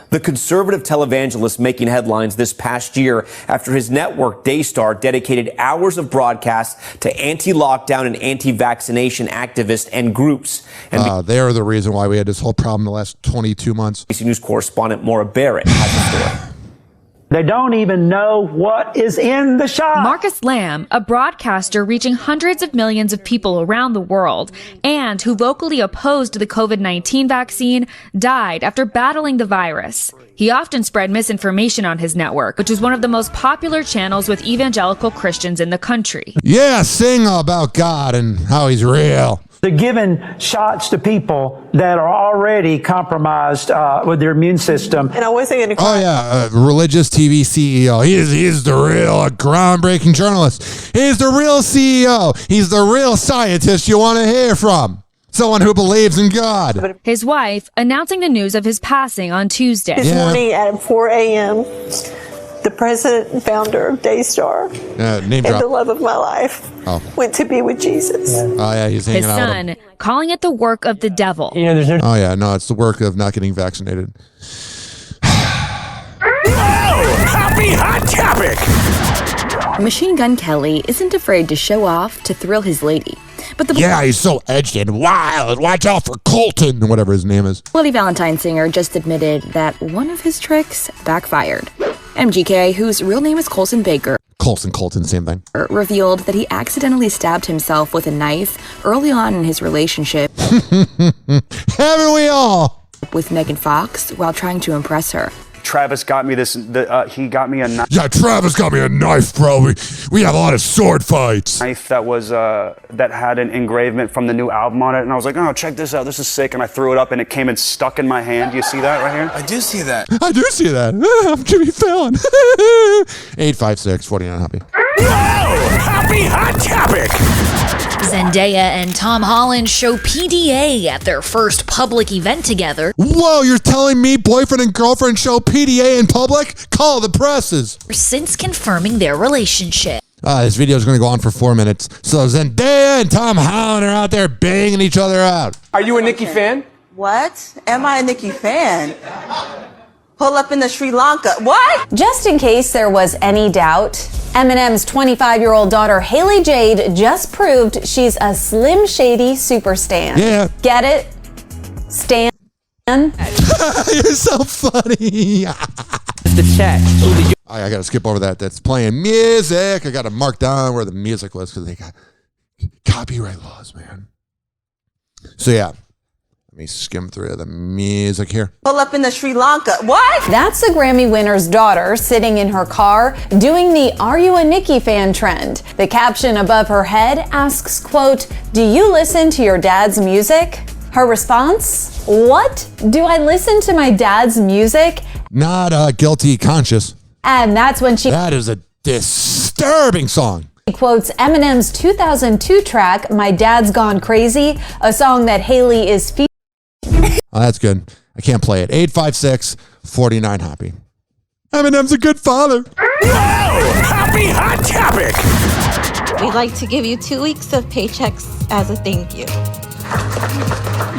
The conservative televangelist making headlines this past year after his network, Daystar, dedicated hours of broadcast to anti-lockdown and anti-vaccination activists and groups. And they're the reason why we had this whole problem the last 22 months. ABC News correspondent Maura Barrett has the story. They don't even know what is in the shot. Marcus Lamb, a broadcaster reaching hundreds of millions of people around the world and who vocally opposed the COVID-19 vaccine, died after battling the virus. He often spread misinformation on his network, which is one of the most popular channels with evangelical Christians in the country. Yeah, sing about God and how he's real. They're giving shots to people that are already compromised with their immune system. And I wasn't going to cry. Oh, yeah, religious TV CEO. He's the real groundbreaking journalist. He's the real CEO. He's the real scientist you want to hear from. Someone who believes in God. His wife announcing the news of his passing on Tuesday. This morning at 4 a.m., the president and founder of Daystar and the love of my life went to be with Jesus. Oh, yeah, he's hanging out with him. His son calling it the work of the devil. It's the work of not getting vaccinated. Happy Hot Topic. Machine Gun Kelly isn't afraid to show off to thrill his lady. But he's so edged and wild. Watch out for Colton, whatever his name is. Bloody Valentine singer just admitted that one of his tricks backfired. MGK, whose real name is Colson Baker, Colton, same thing, revealed that he accidentally stabbed himself with a knife early on in his relationship. Haven't we all? With Megan Fox while trying to impress her. Travis got me he got me a knife. Yeah, Travis got me a knife, bro. We have a lot of sword fights. Knife that was, that had an engravement from the new album on it. And I was like, oh, check this out. This is sick. And I threw it up and it came and stuck in my hand. Do you see that right here? I do see that. I'm Jimmy Fallon. 856-49-HOPPE. Happy Hot Topic. Zendaya and Tom Holland show PDA at their first public event together. Whoa, you're telling me boyfriend and girlfriend show PDA in public? Call the presses. Since confirming their relationship. This video is going to go on for 4 minutes. So Zendaya and Tom Holland are out there banging each other out. Are you a Nicki fan? What? Am I a Nicki fan? Pull up in the Sri Lanka. What? Just in case there was any doubt, Eminem's 25-year-old daughter, Haley Jade, just proved she's a Slim Shady super stan. Yeah. Get it? Stan. You're so funny. The chat. I got to skip over that. That's playing music. I got to mark down where the music was because they got Copyright laws, man. So yeah, let me skim through the music here. Pull up in the Sri Lanka. What? That's a Grammy winner's daughter sitting in her car doing the "Are you a Nicki fan" trend. The caption above her head asks, quote, "Do you listen to your dad's music?" Her response, "What? Do I listen to my dad's music?" Not guilty conscious. And that's when That is a disturbing song. He quotes Eminem's 2002 track, "My Dad's Gone Crazy," a song that Haley is featuring. Oh, that's good. I can't play it. 856-49 Hoppe. Eminem's a good father. Hoppe Hot Topic. We'd like to give you 2 weeks of paychecks as a thank you.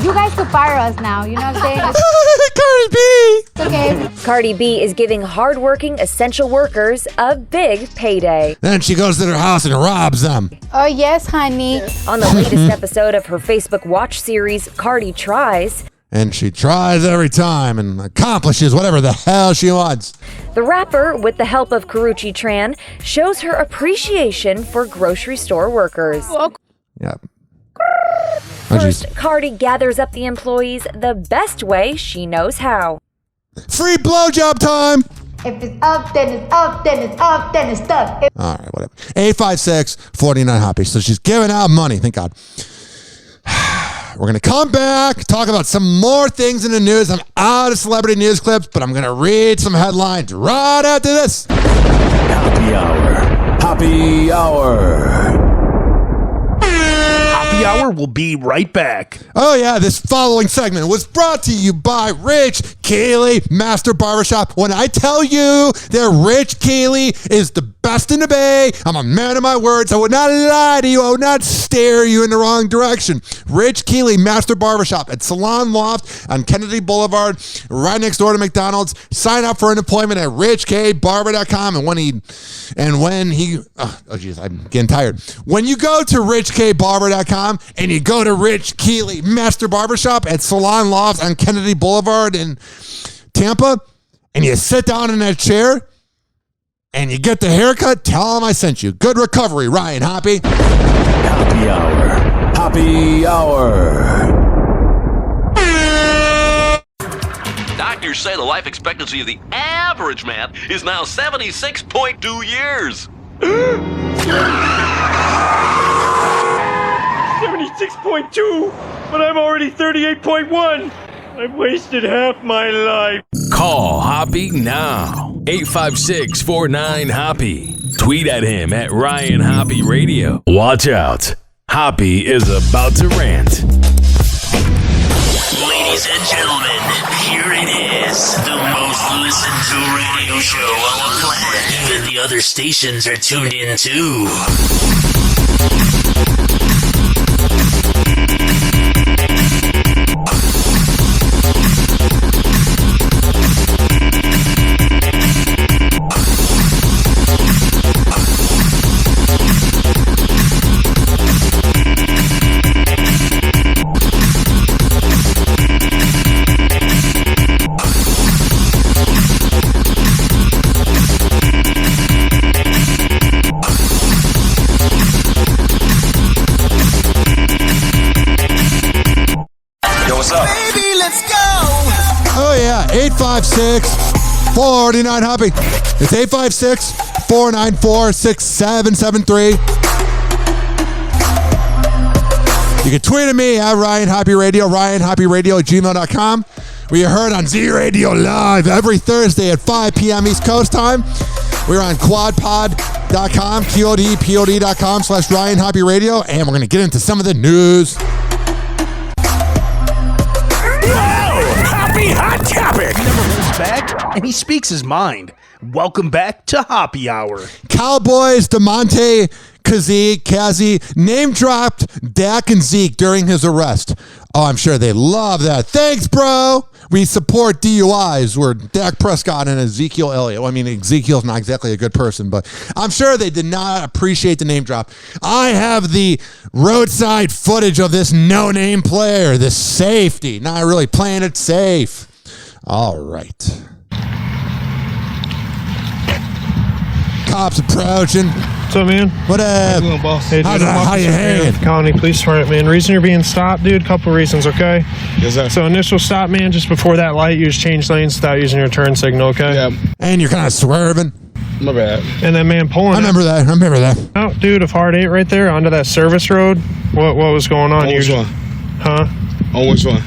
You guys could fire us now, you know what I'm saying? Cardi B! It's okay. Cardi B is giving hardworking essential workers a big payday. Then she goes to their house and robs them. Oh, yes, honey. On the latest episode of her Facebook Watch series, Cardi Tries, And she tries every time and accomplishes whatever the hell she wants. the rapper, with the help of Karrueche Tran, shows her appreciation for grocery store workers. Yep. First, Cardi gathers up the employees the best way she knows how. Free blowjob time! If it's up, then it's up, then it's up, then it's stuck. All right, whatever. 856-49 Hoppe. So she's giving out money. Thank God. We're going to come back, talk about some more things in the news. I'm out of celebrity news clips, but I'm going to read some headlines right after this. Hoppe Hour. Hoppe Hour. Hoppe Hour will be right back. Oh, yeah, this following segment was brought to you by Rich Keeley Master Barbershop. When I tell you that Rich Keeley is the best in the Bay, I'm a man of my words. I would not lie to you. I would not stare you in the wrong direction. Rich Keeley Master Barbershop at Salon Loft on Kennedy Boulevard, right next door to McDonald's. Sign up for an appointment at richkbarber.com. And I'm getting tired. When you go to richkbarber.com and you go to Rich Keeley Master Barbershop at Salon Loft on Kennedy Boulevard in Tampa, and you sit down in that chair and you get the haircut, tell them I sent you. Good recovery, Ryan Hoppe. Hoppe Hour. Hoppe Hour. Doctors say the life expectancy of the average man is now 76.2 years. 76.2, but I'm already 38.1. I've wasted half my life. Call Hoppe now. 856-49 Tweet at him at Ryan Hoppe Radio. Watch out. Hoppe is about to rant. Ladies and gentlemen, here it is. The most listened to radio show on the planet. Even the other stations are tuned in too. What's up? Baby, let's go. Oh, yeah. 856-49 Hoppe. It's 856-494-6773. You can tweet at me at Ryan Hoppe Radio, RyanHoppeRadio@gmail.com. We are heard on Z Radio Live every Thursday at 5 p.m. East Coast time. We're on quadpod.com, QODPOD.com/Ryan Hoppe Radio, and we're going to get into some of the news. Hoppe Hot Topic. He never holds back, and he speaks his mind. Welcome back to Hoppe Hour. Cowboys DeMonte Kazee name dropped Dak and Zeke during his arrest. Oh, I'm sure they love that. Thanks, bro. We support DUIs where Dak Prescott and Ezekiel Elliott. Well, I mean, Ezekiel's not exactly a good person, but I'm sure they did not appreciate the name drop. I have the roadside footage of this no-name player, this safety, not really playing it safe. All right. Cops approaching. What's up, man? What up? How you doing, boss? Hey, dude, how you hanging? Colony Police Department, man. Reason you're being stopped, dude, couple reasons, okay? Yes, sir. So initial stop, man, just before that light, you just change lanes without using your turn signal, okay? Yeah. And you're kind of swerving. My bad. And then, man, pulling. I remember that. Oh, dude, of hard 8 right there onto that service road. What was going on? Which one? Huh? On which one?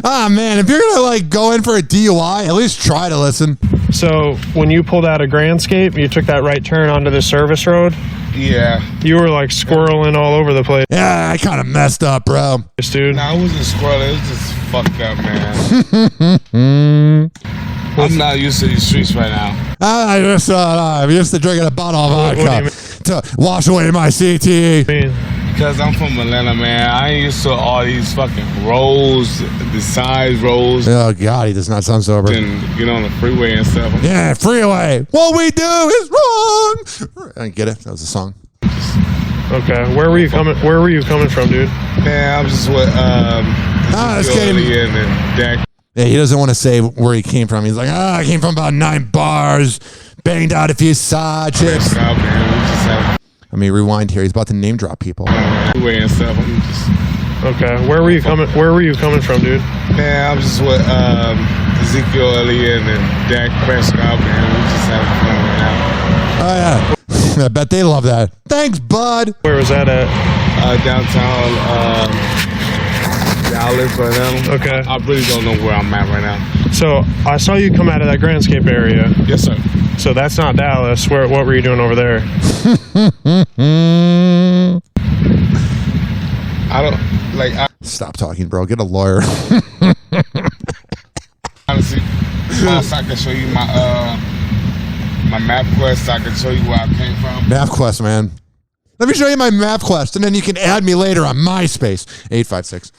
Ah, man, if you're going to, like, go in for a DUI, at least try to listen. So, when you pulled out of Grandscape, you took that right turn onto the service road? Yeah. You were, like, squirreling all over the place. Yeah, I kind of messed up, bro. Yes, dude. Nah, I wasn't squirreling. It was just fucked up, man. I'm not used to these streets right now. I'm used to drinking a bottle of vodka to wash away my CTE. Because I'm from Atlanta, man. I ain't used to all these fucking roads, the side roads. Oh, God, he does not sound sober. And get on the freeway and stuff. Yeah, freeway. What we do is wrong. I didn't get it. That was a song. Okay, where were you coming from, dude? Man, I'm just with this kid. And then Dak. Yeah, he doesn't want to say where he came from. He's like, I came from about 9 bars, banged out a few side chicks. Let me rewind here. He's about to name drop people. Freeway and stuff. Okay, where were you coming from, dude? Man, I'm just with Ezekiel Elliott and Dak Prescott, man. We just having fun right now. Oh, yeah. I bet they love that. Thanks, bud. Where was that at? Downtown Dallas right now. Okay. I really don't know where I'm at right now. So, I saw you come out of that Grandscape area. Yes, sir. So, that's not Dallas. What were you doing over there? Stop talking, bro. Get a lawyer. Honestly, boss, I can show you my map quest. I can show you where I came from. MapQuest, man. Let me show you my MapQuest, and then you can add me later on MySpace. 856.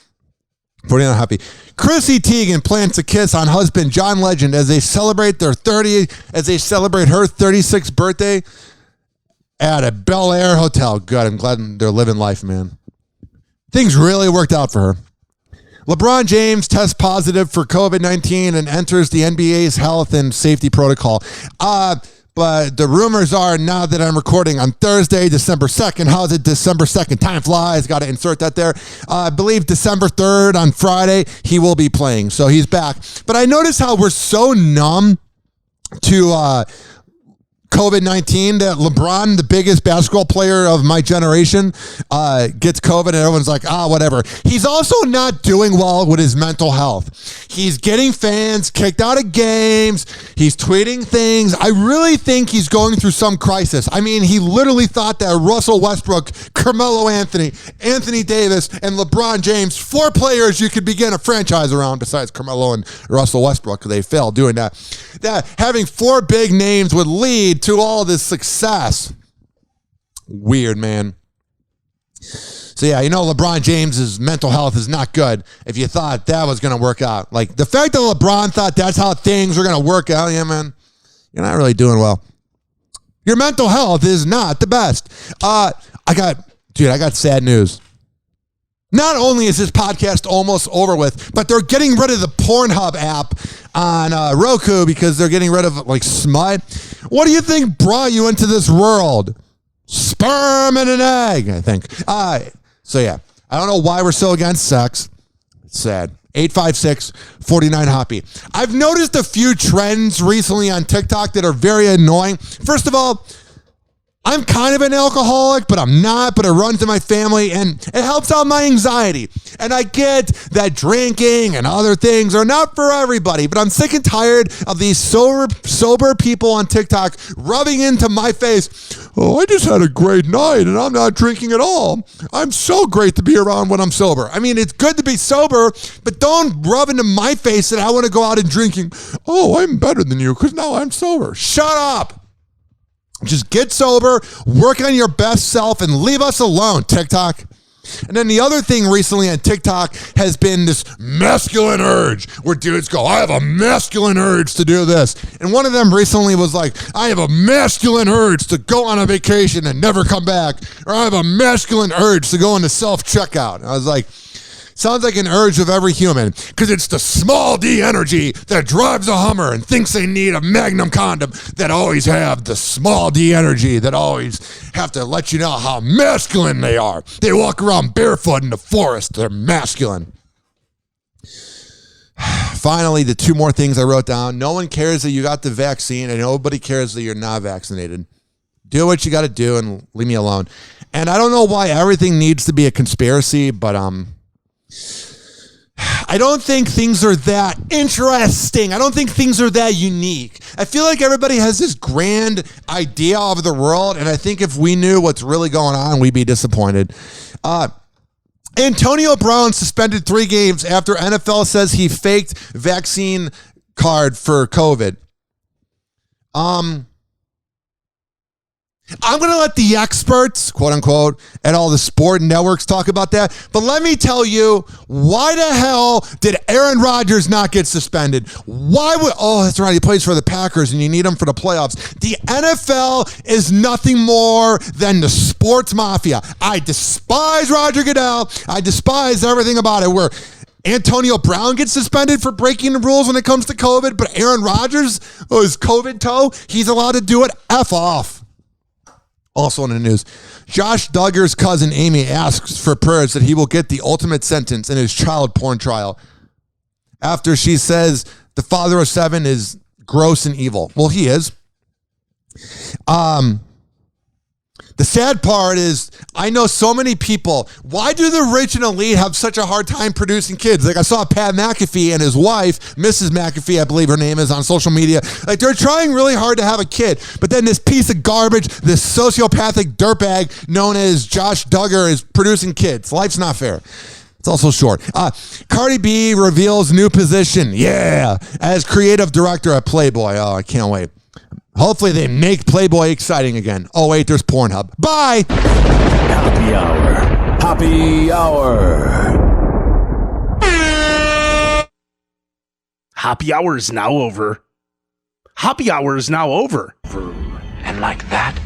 49 Happy. Chrissy Teigen plants a kiss on husband John Legend as they celebrate her 36th birthday at a Bel Air hotel. Good. I'm glad they're living life, man. Things really worked out for her. LeBron James tests positive for COVID-19 and enters the NBA's health and safety protocol. But the rumors are, now that I'm recording on Thursday, December 2nd. How's it December 2nd? Time flies. Got to insert that there. I believe December 3rd on Friday, he will be playing. So he's back. But I notice how we're so numb to COVID-19 that LeBron, the biggest basketball player of my generation, gets COVID and everyone's like, whatever. He's also not doing well with his mental health. He's getting fans kicked out of games. He's tweeting things. I really think he's going through some crisis. I mean, he literally thought that Russell Westbrook, Carmelo Anthony, Anthony Davis, and LeBron James, 4 players you could begin a franchise around besides Carmelo and Russell Westbrook. They failed doing that. That having 4 big names would lead to all this success. Weird, man. So yeah, LeBron James's mental health is not good. If you thought that was going to work out, like the fact that LeBron thought that's how things were going to work out, yeah, man, you're not really doing well. Your mental health is not the best. I got sad news. Not only is this podcast almost over with, but they're getting rid of the Pornhub app on Roku because they're getting rid of smut. What do you think brought you into this world? Sperm and an egg, I think. So yeah, I don't know why we're so against sex. It's sad. 856-49 Hoppe. I've noticed a few trends recently on TikTok that are very annoying. First of all, I'm kind of an alcoholic, but I'm not, but it runs in my family, and it helps out my anxiety. And I get that drinking and other things are not for everybody, but I'm sick and tired of these sober people on TikTok rubbing into my face, I just had a great night, and I'm not drinking at all. I'm so great to be around when I'm sober. I mean, it's good to be sober, but don't rub into my face that I want to go out and drinking. I'm better than you because now I'm sober. Shut up. Just get sober, work on your best self, and leave us alone, TikTok. And then the other thing recently on TikTok has been this masculine urge where dudes go, I have a masculine urge to do this. And one of them recently was like, I have a masculine urge to go on a vacation and never come back. Or I have a masculine urge to go into self-checkout. And I was like, Sounds like an urge of every human, because it's the small D energy that drives a Hummer and thinks they need a Magnum condom that always have the small D energy that always have to let you know how masculine they are. They walk around barefoot in the forest. They're masculine. Finally, the 2 more things I wrote down. No one cares that you got the vaccine, and nobody cares that you're not vaccinated. Do what you got to do and leave me alone. And I don't know why everything needs to be a conspiracy, but I don't think things are that interesting. I don't think things are that unique. I feel like everybody has this grand idea of the world, and I think if we knew what's really going on, we'd be disappointed. Antonio Brown suspended 3 games after NFL says he faked vaccine card for COVID. I'm going to let the experts, quote unquote, at all the sport networks talk about that. But let me tell you, why the hell did Aaron Rodgers not get suspended? Why would, oh, that's right, he plays for the Packers and you need him for the playoffs. The NFL is nothing more than the sports mafia. I despise Roger Goodell. I despise everything about it. Where Antonio Brown gets suspended for breaking the rules when it comes to COVID, but Aaron Rodgers, his COVID toe, he's allowed to do it. F off. Also in the news, Josh Duggar's cousin Amy asks for prayers that he will get the ultimate sentence in his child porn trial after she says the father of 7 is gross and evil. Well, he is. The sad part is I know so many people. Why do the rich and elite have such a hard time producing kids? Like I saw Pat McAfee and his wife, Mrs. McAfee, I believe her name is, on social media. Like they're trying really hard to have a kid. But then this piece of garbage, this sociopathic dirtbag known as Josh Duggar is producing kids. Life's not fair. It's also short. Cardi B reveals new position. Yeah. As creative director at Playboy. Oh, I can't wait. Hopefully they make Playboy exciting again. Oh, wait, there's Pornhub. Bye! Happy Hour. Happy Hour. Happy Hour is now over. Happy Hour is now over. And like that,